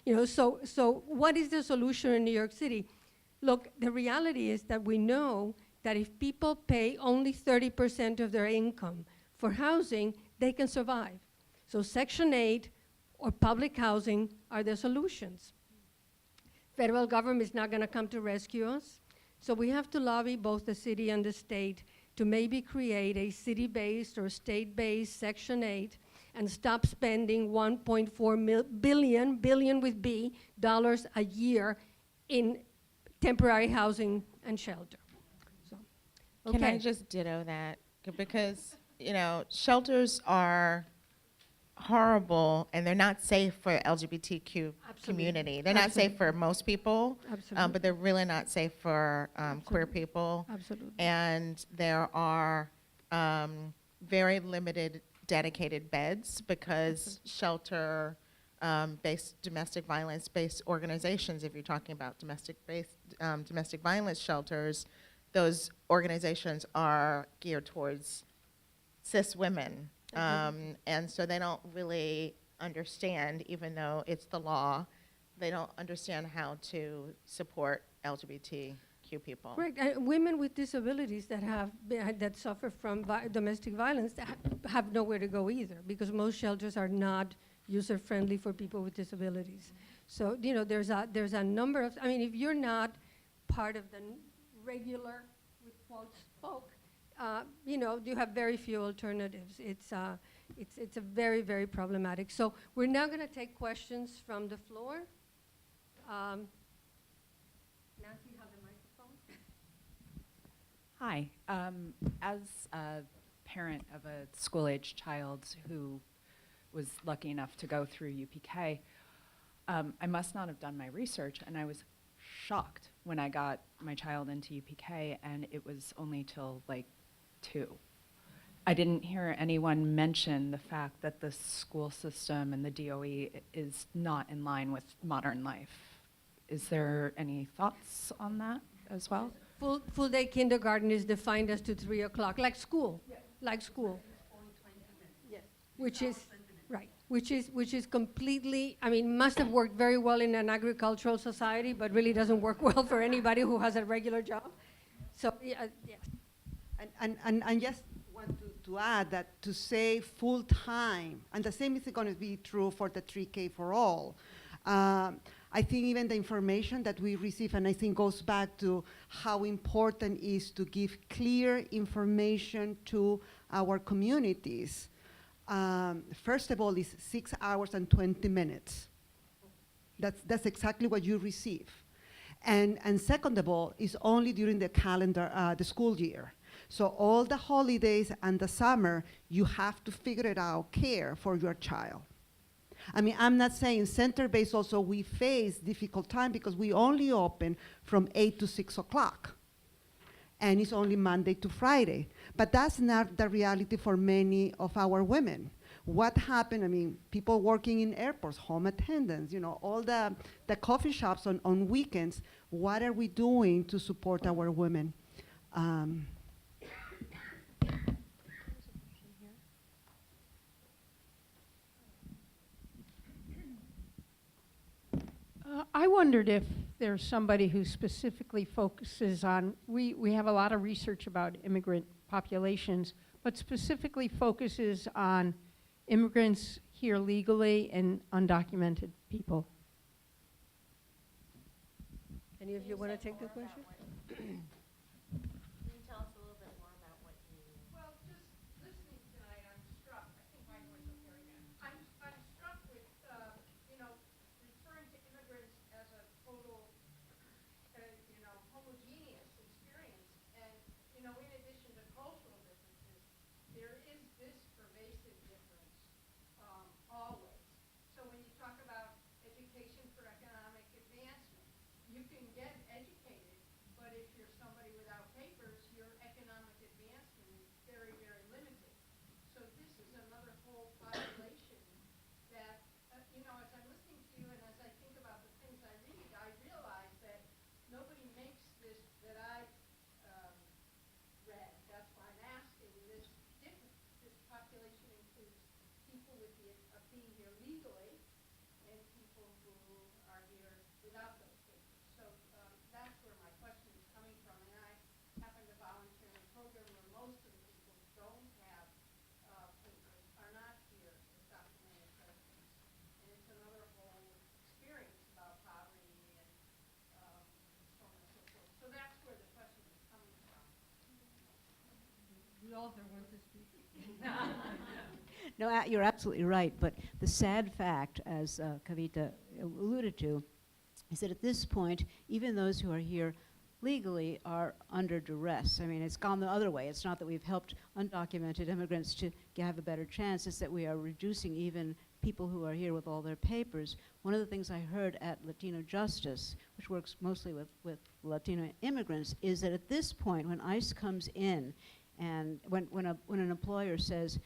You know, so what is the solution in New York City? Look, the reality is that we know that if people pay only 30% of their income for housing, they can survive. So Section 8 or public housing are the solutions. Federal government is not going to come to rescue us. So we have to lobby both the city and the state to maybe create a city-based or state-based Section 8 and stop spending 1.4 billion with B dollars a year in temporary housing and shelter. So, Can I just ditto that? Because, you know, shelters are horrible and they're not safe for LGBTQ community. They're not safe for most people, but they're really not safe for queer people. Absolutely. And there are very limited dedicated beds because shelter-based domestic violence-based organizations, if you're talking about domestic violence shelters, those organizations are geared towards cis women. And so they don't really understand, even though it's the law, they don't understand how to support LGBTQ people. Correct. Women with disabilities that suffer from domestic violence have nowhere to go either, because most shelters are not user-friendly for people with disabilities. So, you know, there's a number of, I mean, if you're not part of the regular, with quotes, folk, you know, you have very few alternatives. It's a very, very problematic. So we're now going to take questions from the floor. Nancy, you have the microphone. Hi. As a parent of a school-age child who was lucky enough to go through UPK, I must not have done my research, and I was shocked when I got my child into UPK, and it was only till like 2. I didn't hear anyone mention the fact that the school system and the DOE is not in line with modern life. Is there any thoughts on that as well? Full day kindergarten is defined as to 3 o'clock, like school, like school. Yes. Which is, right, which is completely, I mean, must have worked very well in an agricultural society, but really doesn't work well for anybody who has a regular job. So, yeah, yes. And just want to add that to say full time, and the same is going to be true for the 3K for all. I think even the information that we receive, and I think goes back to how important it is to give clear information to our communities. First of all, is 6 hours and 20 minutes. That's exactly what you receive. And second of all, is only during the calendar, the school year. So all the holidays and the summer, you have to figure it out, care for your child. I mean, I'm not saying center-based also we face difficult time because we only open from 8 to 6 o'clock. And it's only Monday to Friday. But that's not the reality for many of our women. What happened, I mean, people working in airports, home attendants, you know, all the coffee shops on weekends, what are we doing to support our women? I wondered if there's somebody who specifically focuses on, we have a lot of research about immigrant populations, but specifically focuses on immigrants here legally and undocumented people. Any of you want to take the question? No, you're absolutely right, but the sad fact, as Kavita alluded to, is that at this point, even those who are here legally are under duress. I mean, it's gone the other way. It's not that we've helped undocumented immigrants to have a better chance, it's that we are reducing even people who are here with all their papers. One of the things I heard at Latino Justice, which works mostly with Latino immigrants, is that at this point, when ICE comes in, and when an employer says,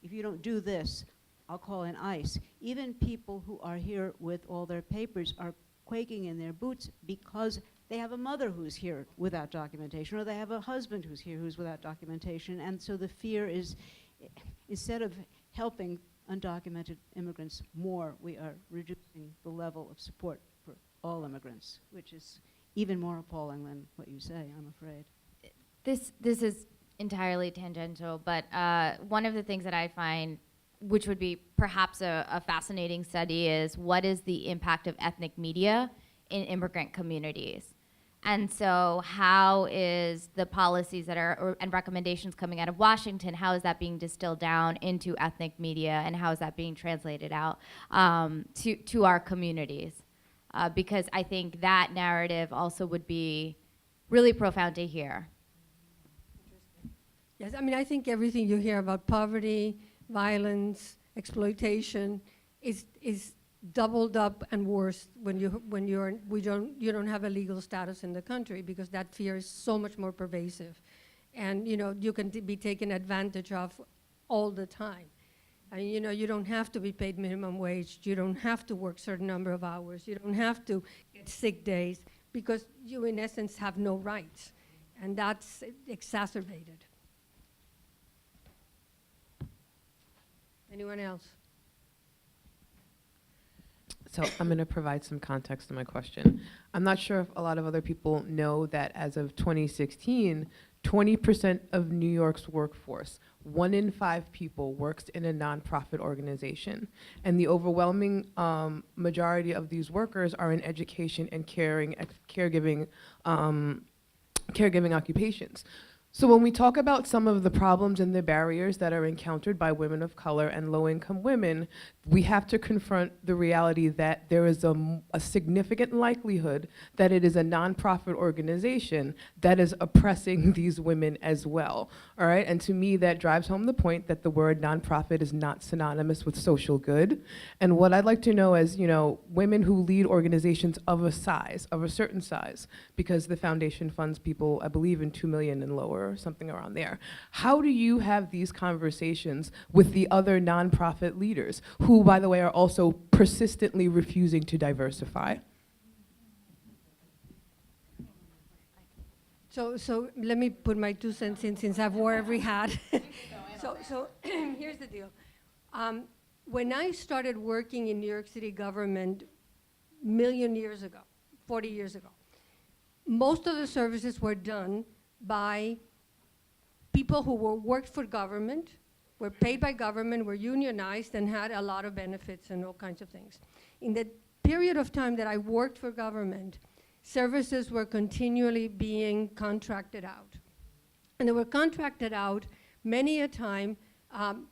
if you don't do this, I'll call in ICE, even people who are here with all their papers are quaking in their boots because they have a mother who's here without documentation, or they have a husband who's here who's without documentation. And so the fear is, instead of helping undocumented immigrants more, we are reducing the level of support for all immigrants, which is even more appalling than what you say, I'm afraid. This is entirely tangential, but one of the things that I find, which would be perhaps a fascinating study, is what is the impact of ethnic media in immigrant communities? And so how is the policies that are, and recommendations coming out of Washington, how is that being distilled down into ethnic media, and how is that being translated out to our communities? Because I think that narrative also would be really profound to hear. Yes, I mean, I think everything you hear about poverty, violence, exploitation is doubled up and worse when you don't have a legal status in the country, because that fear is so much more pervasive, and you can be taken advantage of all the time. I mean, you don't have to be paid minimum wage. You don't have to work certain number of hours. You don't have to get sick days, because you in essence have no rights, and that's exacerbated. Anyone else? So I'm going to provide some context to my question. I'm not sure if a lot of other people know that as of 2016, 20% of New York's workforce, 1 in 5 people, works in a nonprofit organization. And the overwhelming majority of these workers are in education and caregiving occupations. So when we talk about some of the problems and the barriers that are encountered by women of color and low-income women, we have to confront the reality that there is a significant likelihood that it is a nonprofit organization that is oppressing these women as well, all right? And to me, that drives home the point that the word nonprofit is not synonymous with social good. And what I'd like to know is, women who lead organizations of a certain size, because the foundation funds people, I believe, in 2 million and lower, or something around there. How do you have these conversations with the other nonprofit leaders, who, by the way, are also persistently refusing to diversify? So let me put my 2 cents in, since I've wore every hat. So here's the deal. When I started working in New York City government million years ago, 40 years ago, most of the services were done by people who worked for government, were paid by government, were unionized, and had a lot of benefits and all kinds of things. In the period of time that I worked for government, services were continually being contracted out. And they were contracted out many a time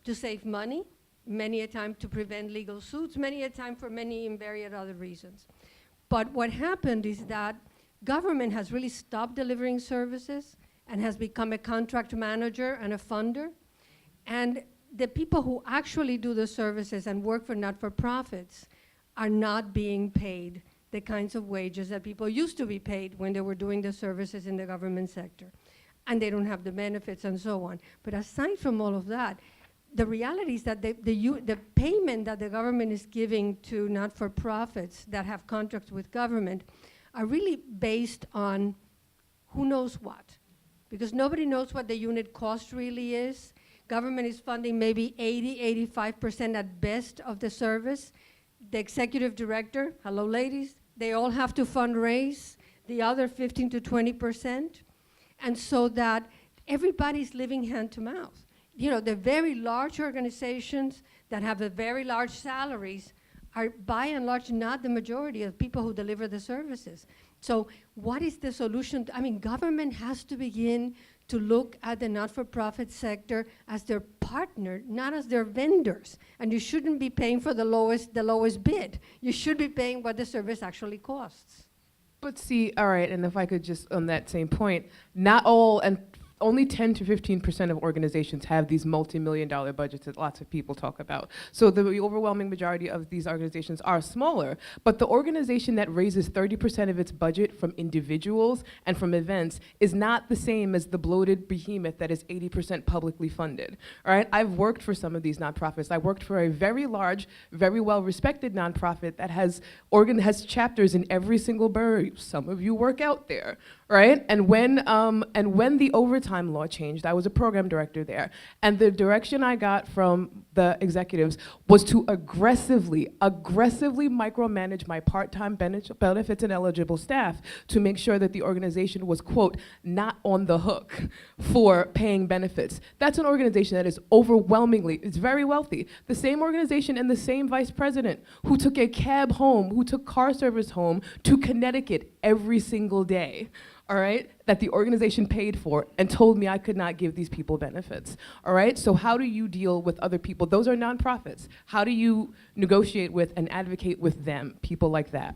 to save money, many a time to prevent legal suits, many a time for many and varied other reasons. But what happened is that government has really stopped delivering services and has become a contract manager and a funder. And the people who actually do the services and work for not-for-profits are not being paid the kinds of wages that people used to be paid when they were doing the services in the government sector. And they don't have the benefits and so on. But aside from all of that, the reality is that the payment that the government is giving to not-for-profits that have contracts with government are really based on who knows what. Because nobody knows what the unit cost really is. Government is funding maybe 80, 85% at best of the service. The executive director, hello ladies, they all have to fundraise the other 15 to 20%. And so that everybody's living hand to mouth. The very large organizations that have the very large salaries are by and large not the majority of people who deliver the services. So what is the solution? Government has to begin to look at the not-for-profit sector as their partner, not as their vendors. And you shouldn't be paying for the lowest bid. You should be paying what the service actually costs. But see, all right, and if I could just, on that same point, not all, and only 10 to 15% of organizations have these multi-million-dollar budgets that lots of people talk about. So the overwhelming majority of these organizations are smaller, but the organization that raises 30% of its budget from individuals and from events is not the same as the bloated behemoth that is 80% publicly funded, all right? I've worked for some of these nonprofits. I worked for a very large, very well-respected nonprofit that has chapters in every single borough. Some of you work out there, right? And when the overtime law changed, I was a program director there, and the direction I got from the executives was to aggressively micromanage my part-time benefits and eligible staff to make sure that the organization was, quote, not on the hook for paying benefits. That's an organization that is overwhelmingly, it's very wealthy. The same organization and the same vice president who took a cab home, who took car service home to Connecticut every single day, all right, that the organization paid for and told me I could not give these people benefits, all right? So how do you deal with other people? Those are nonprofits. How do you negotiate with and advocate with them, people like that?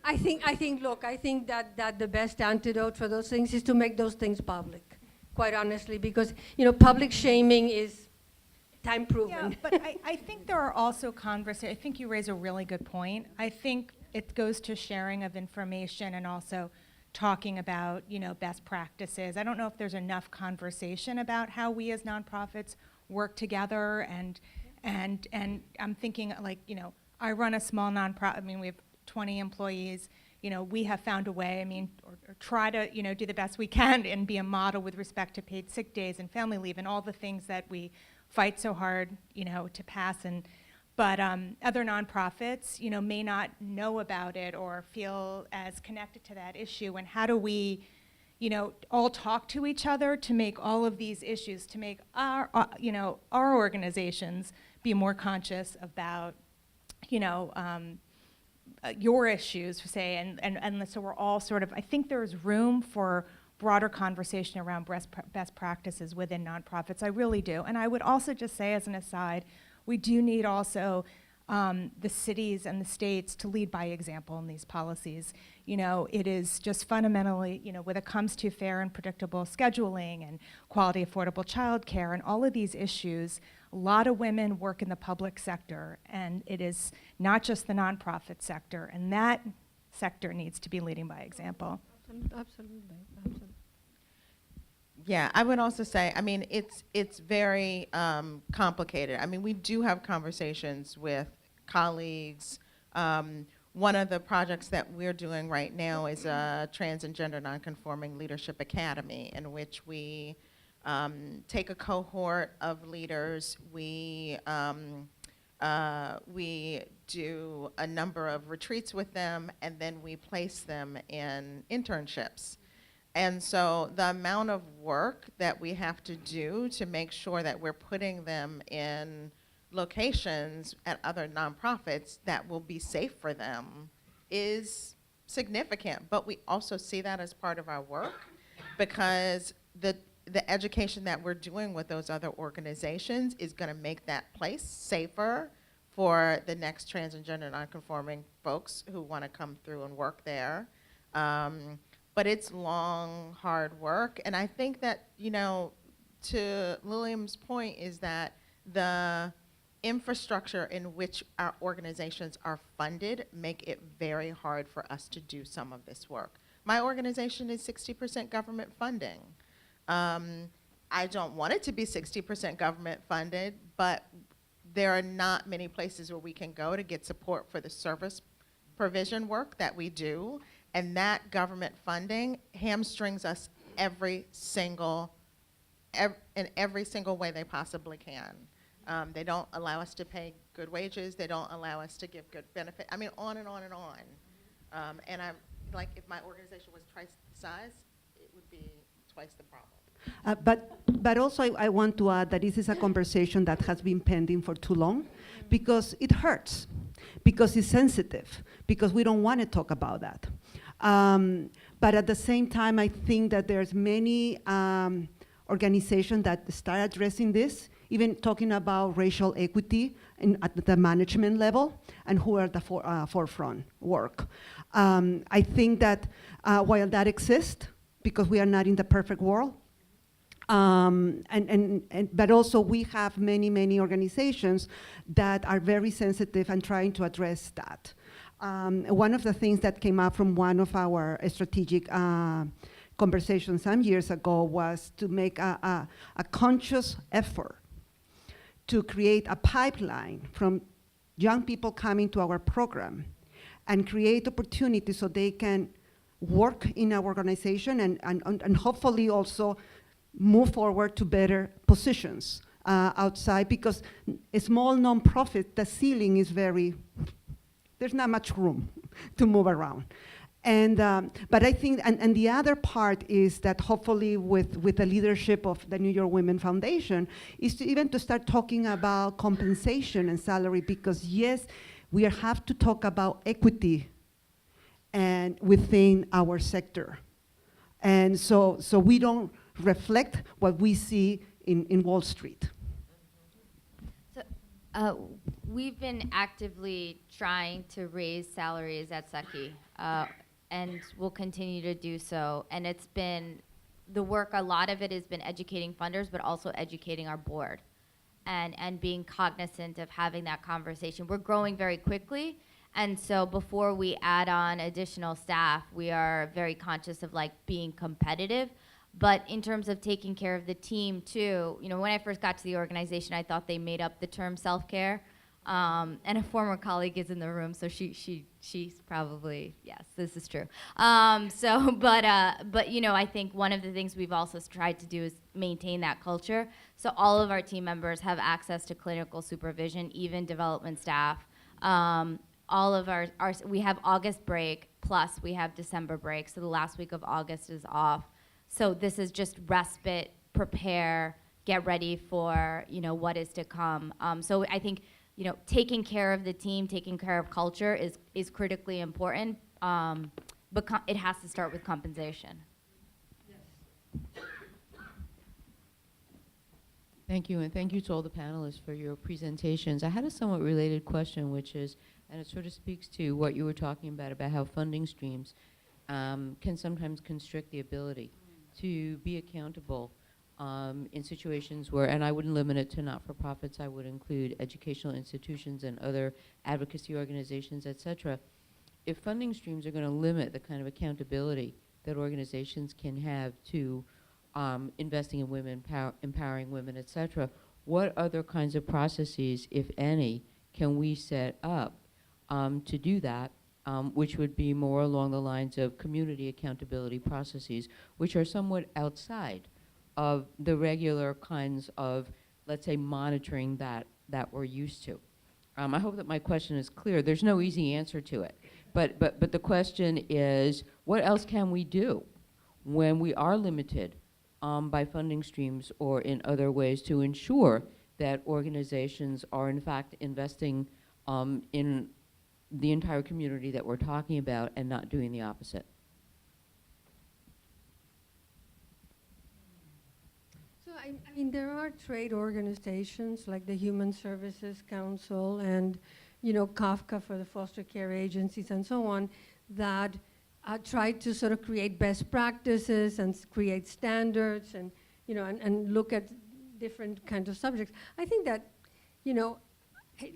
I think that the best antidote for those things is to make those things public, quite honestly, because, public shaming is time proven. Yeah, but I think there are also conversations. I think you raise a really good point. I think it goes to sharing of information and also talking about, best practices. I don't know if there's enough conversation about how we as nonprofits work together, and I'm thinking like, I run a small nonprofit. I mean, we have 20 employees. We have found a way, or try to, do the best we can and be a model with respect to paid sick days and family leave and all the things that we fight so hard, to pass. But other nonprofits, may not know about it or feel as connected to that issue. And how do we, all talk to each other to make all of these issues, to make our organizations be more conscious about, your issues, say, and so we're all sort of, I think there's room for broader conversation around best practices within nonprofits. I really do. And I would also just say as an aside, we do need also the cities and the states to lead by example in these policies. It is just fundamentally, when it comes to fair and predictable scheduling and quality affordable childcare and all of these issues, a lot of women work in the public sector, and it is not just the nonprofit sector, and that sector needs to be leading by example. Absolutely. Yeah, I would also say, it's very complicated. We do have conversations with colleagues. One of the projects that we're doing right now is a Trans and Gender Nonconforming Leadership Academy, in which we take a cohort of leaders. We do a number of retreats with them, and then we place them in internships. And so the amount of work that we have to do to make sure that we're putting them in locations at other nonprofits that will be safe for them is significant. But we also see that as part of our work, because the education that we're doing with those other organizations is going to make that place safer for the next trans and gender nonconforming folks who want to come through and work there. But it's long, hard work. And I think that, to Lilliam's point, is that the infrastructure in which our organizations are funded make it very hard for us to do some of this work. My organization is 60% government funding. I don't want it to be 60% government funded, but there are not many places where we can go to get support for the service provision work that we do. And that government funding hamstrings us in every single way they possibly can. They don't allow us to pay good wages. They don't allow us to give good benefit. On and on and on. And I'm like, if my organization was twice the size, it would be twice the problem. But also I want to add that this is a conversation that has been pending for too long, because it hurts, because it's sensitive, because we don't want to talk about that. But at the same time, I think that there's many organizations that start addressing this, even talking about racial equity at the management level, and who are at the forefront work. I think that while that exists, because we are not in the perfect world, but also we have many organizations that are very sensitive and trying to address that. One of the things that came up from one of our strategic conversations some years ago was to make a conscious effort to create a pipeline from young people coming to our program and create opportunities so they can work in our organization and hopefully also move forward to better positions outside, because a small nonprofit, the ceiling is there's not much room to move around. But I think, and the other part is that hopefully with the leadership of the New York Women Foundation, is to start talking about compensation and salary, because yes, we have to talk about equity and within our sector. And so we don't reflect what we see in Wall Street. So we've been actively trying to raise salaries at Saki, and we'll continue to do so. And it's been the work, a lot of it has been educating funders, but also educating our board and being cognizant of having that conversation. We're growing very quickly, and so before we add on additional staff, we are very conscious of like being competitive. But in terms of taking care of the team too, you know, when I first got to the organization, I thought they made up the term self-care. And a former colleague is in the room, so she's probably, yes, this is true. But you know, I think one of the things we've also tried to do is maintain that culture. So all of our team members have access to clinical supervision, even development staff. All of we have August break, plus we have December break, so the last week of August is off. So this is just respite, prepare, get ready for, you know, what is to come. So I think, you know, taking care of the team, taking care of culture is critically important, but it has to start with compensation. Thank you, and thank you to all the panelists for your presentations. I had a somewhat related question, which is, and it sort of speaks to what you were talking about how funding streams can sometimes constrict the ability to be accountable in situations where, and I wouldn't limit it to not-for-profits, I would include educational institutions and other advocacy organizations, et cetera. If funding streams are going to limit the kind of accountability that organizations can have to investing in women, empowering women, et cetera, what other kinds of processes, if any, can we set up to do that, which would be more along the lines of community accountability processes, which are somewhat outside of the regular kinds of, let's say, monitoring that we're used to. I hope that my question is clear. There's no easy answer to it. But the question is, what else can we do when we are limited by funding streams or in other ways to ensure that organizations are in fact investing in the entire community that we're talking about and not doing the opposite? So I mean, there are trade organizations like the Human Services Council and, you know, Kafka for the foster care agencies and so on, that try to sort of create best practices and create standards and, you know, and look at different kinds of subjects. I think that, you know,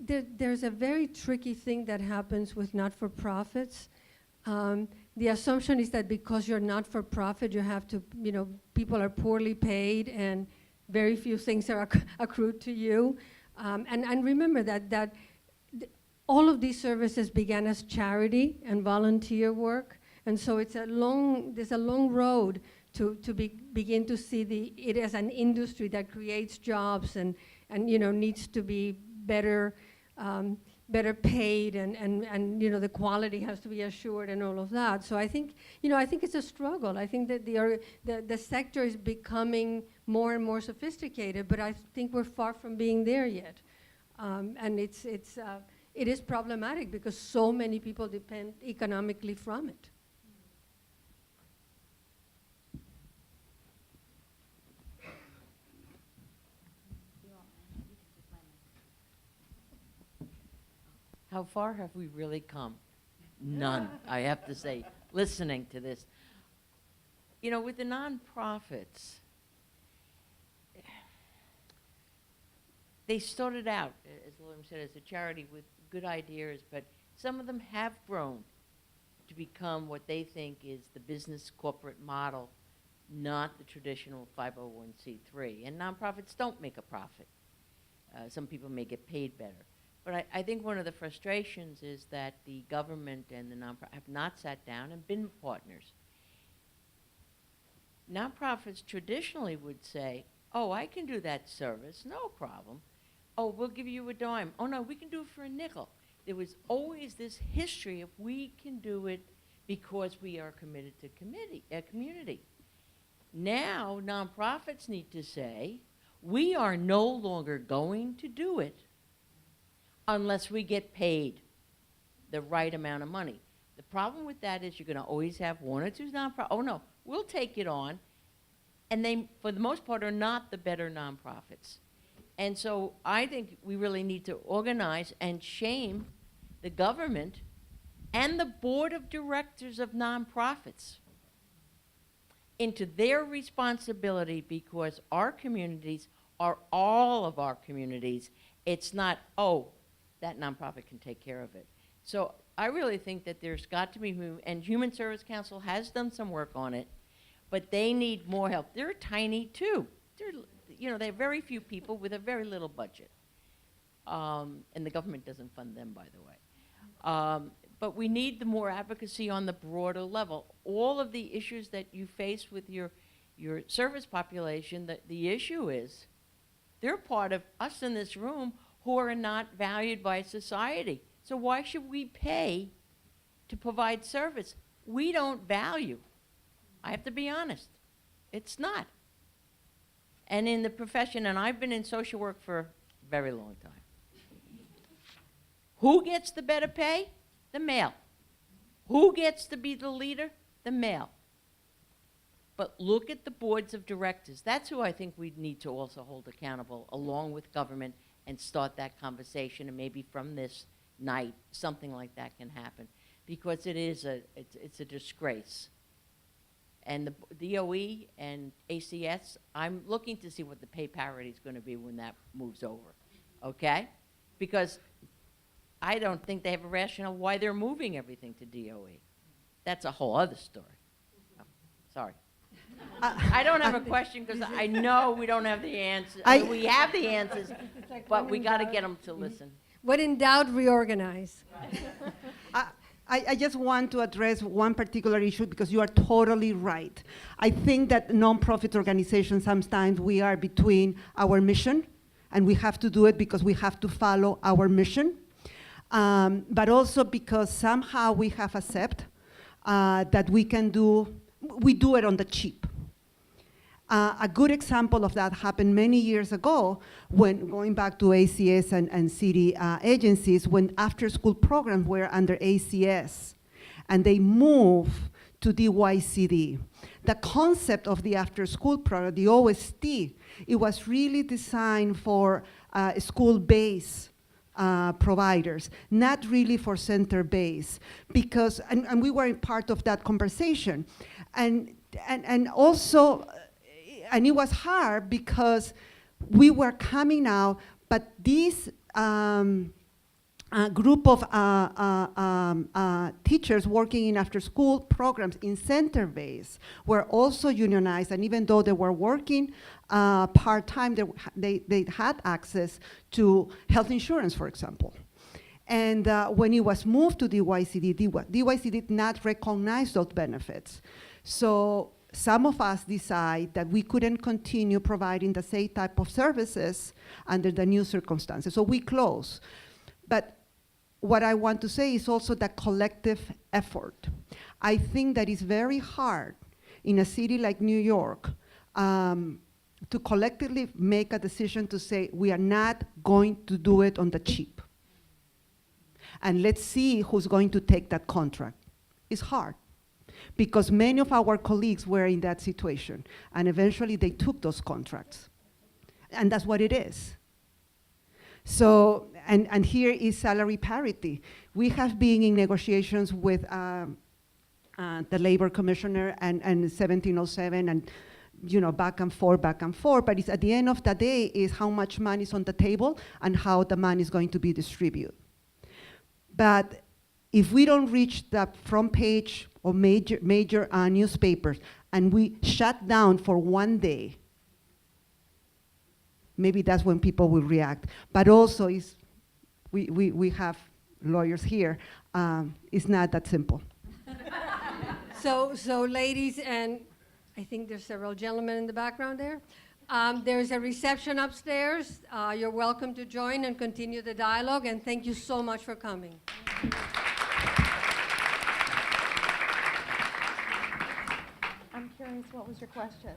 there's a very tricky thing that happens with not-for-profits. The assumption is that because you're not-for-profit, you have to, you know, people are poorly paid and very few things are accrued to you. And remember that all of these services began as charity and volunteer work. And so there's a long road to begin to see it as an industry that creates jobs and you know, needs to be better paid and you know, the quality has to be assured and all of that. So I think, you know, I think it's a struggle. I think that the sector is becoming more and more sophisticated, but I think we're far from being there yet. And it is problematic because so many people depend economically from it. how far have we really come? None, I have to say, listening to this. You know, with the nonprofits, they started out, as Lilliam said, as a charity with good ideas, but some of them have grown to become what they think is the business corporate model, not the traditional 501c3. And nonprofits don't make a profit. Some people may get paid better. But I think one of the frustrations is that the government and the nonprofit have not sat down and been partners. Nonprofits traditionally would say, oh, I can do that service, no problem. Oh, we'll give you a dime. Oh, no, we can do it for a nickel. There was always this history of we can do it because we are committed to community. Now, nonprofits need to say, we are no longer going to do it unless we get paid the right amount of money. The problem with that is you're going to always have one or two nonprofits. Oh, no, we'll take it on. And they, for the most part, are not the better nonprofits. And so I think we really need to organize and shame the government and the board of directors of nonprofits into their responsibility, because our communities are all of our communities. It's not, oh, that nonprofit can take care of it. So I really think that there's got to be, and Human Service Council has done some work on it, but they need more help. They're tiny too. You know, they have very few people with a very little budget. And the government doesn't fund them, by the way. But we need the more advocacy on the broader level. All of the issues that you face with your service population, the issue is they're part of us in this room who are not valued by society. So why should we pay to provide service? We don't value. I have to be honest. It's not. And in the profession, and I've been in social work for a very long time, who gets the better pay? The male. Who gets to be the leader? The male. But look at the boards of directors. That's who I think we need to also hold accountable, along with government, and start that conversation. And maybe from this night, something like that can happen, because it's a disgrace. And the DOE and ACS, I'm looking to see what the pay parity is going to be when that moves over, okay? Because I don't think they have a rationale why they're moving everything to DOE. That's a whole other story. Oh, sorry. I don't have a question because I know we don't have the answers. I mean, we have the answers, but we got to get them to listen. When in doubt, reorganize. I just want to address one particular issue, because you are totally right. I think that nonprofit organizations, sometimes we are between our mission, and we have to do it because we have to follow our mission, but also because somehow we have accepted that we do it on the cheap. A good example of that happened many years ago, when going back to ACS and city agencies, when after-school programs were under ACS, and they moved to DYCD. The concept of the after-school program, the OST, it was really designed for school-based providers, not really for center-based, because, and we were part of that conversation, and also. And it was hard because we were coming out, but this group of teachers working in after-school programs in center-based were also unionized, and even though they were working part-time, they had access to health insurance, for example. And when it was moved to DYCD, DYCD did not recognize those benefits. So some of us decide that we couldn't continue providing the same type of services under the new circumstances, so we close. But what I want to say is also the collective effort. I think that it's very hard in a city like New York to collectively make a decision to say, we are not going to do it on the cheap. And let's see who's going to take that contract. It's hard, because many of our colleagues were in that situation, and eventually they took those contracts. And that's what it is. So and here is salary parity. We have been in negotiations with the labor commissioner and 1707 and back and forth, but it's at the end of the day is how much money is on the table and how the money is going to be distributed. But if we don't reach the front page or major newspapers and we shut down for one day, maybe that's when people will react. But also, we have lawyers here. It's not that simple. So ladies, and I think there's several gentlemen in the background there. There's a reception upstairs. You're welcome to join and continue the dialogue, and thank you so much for coming. I'm curious, what was your question?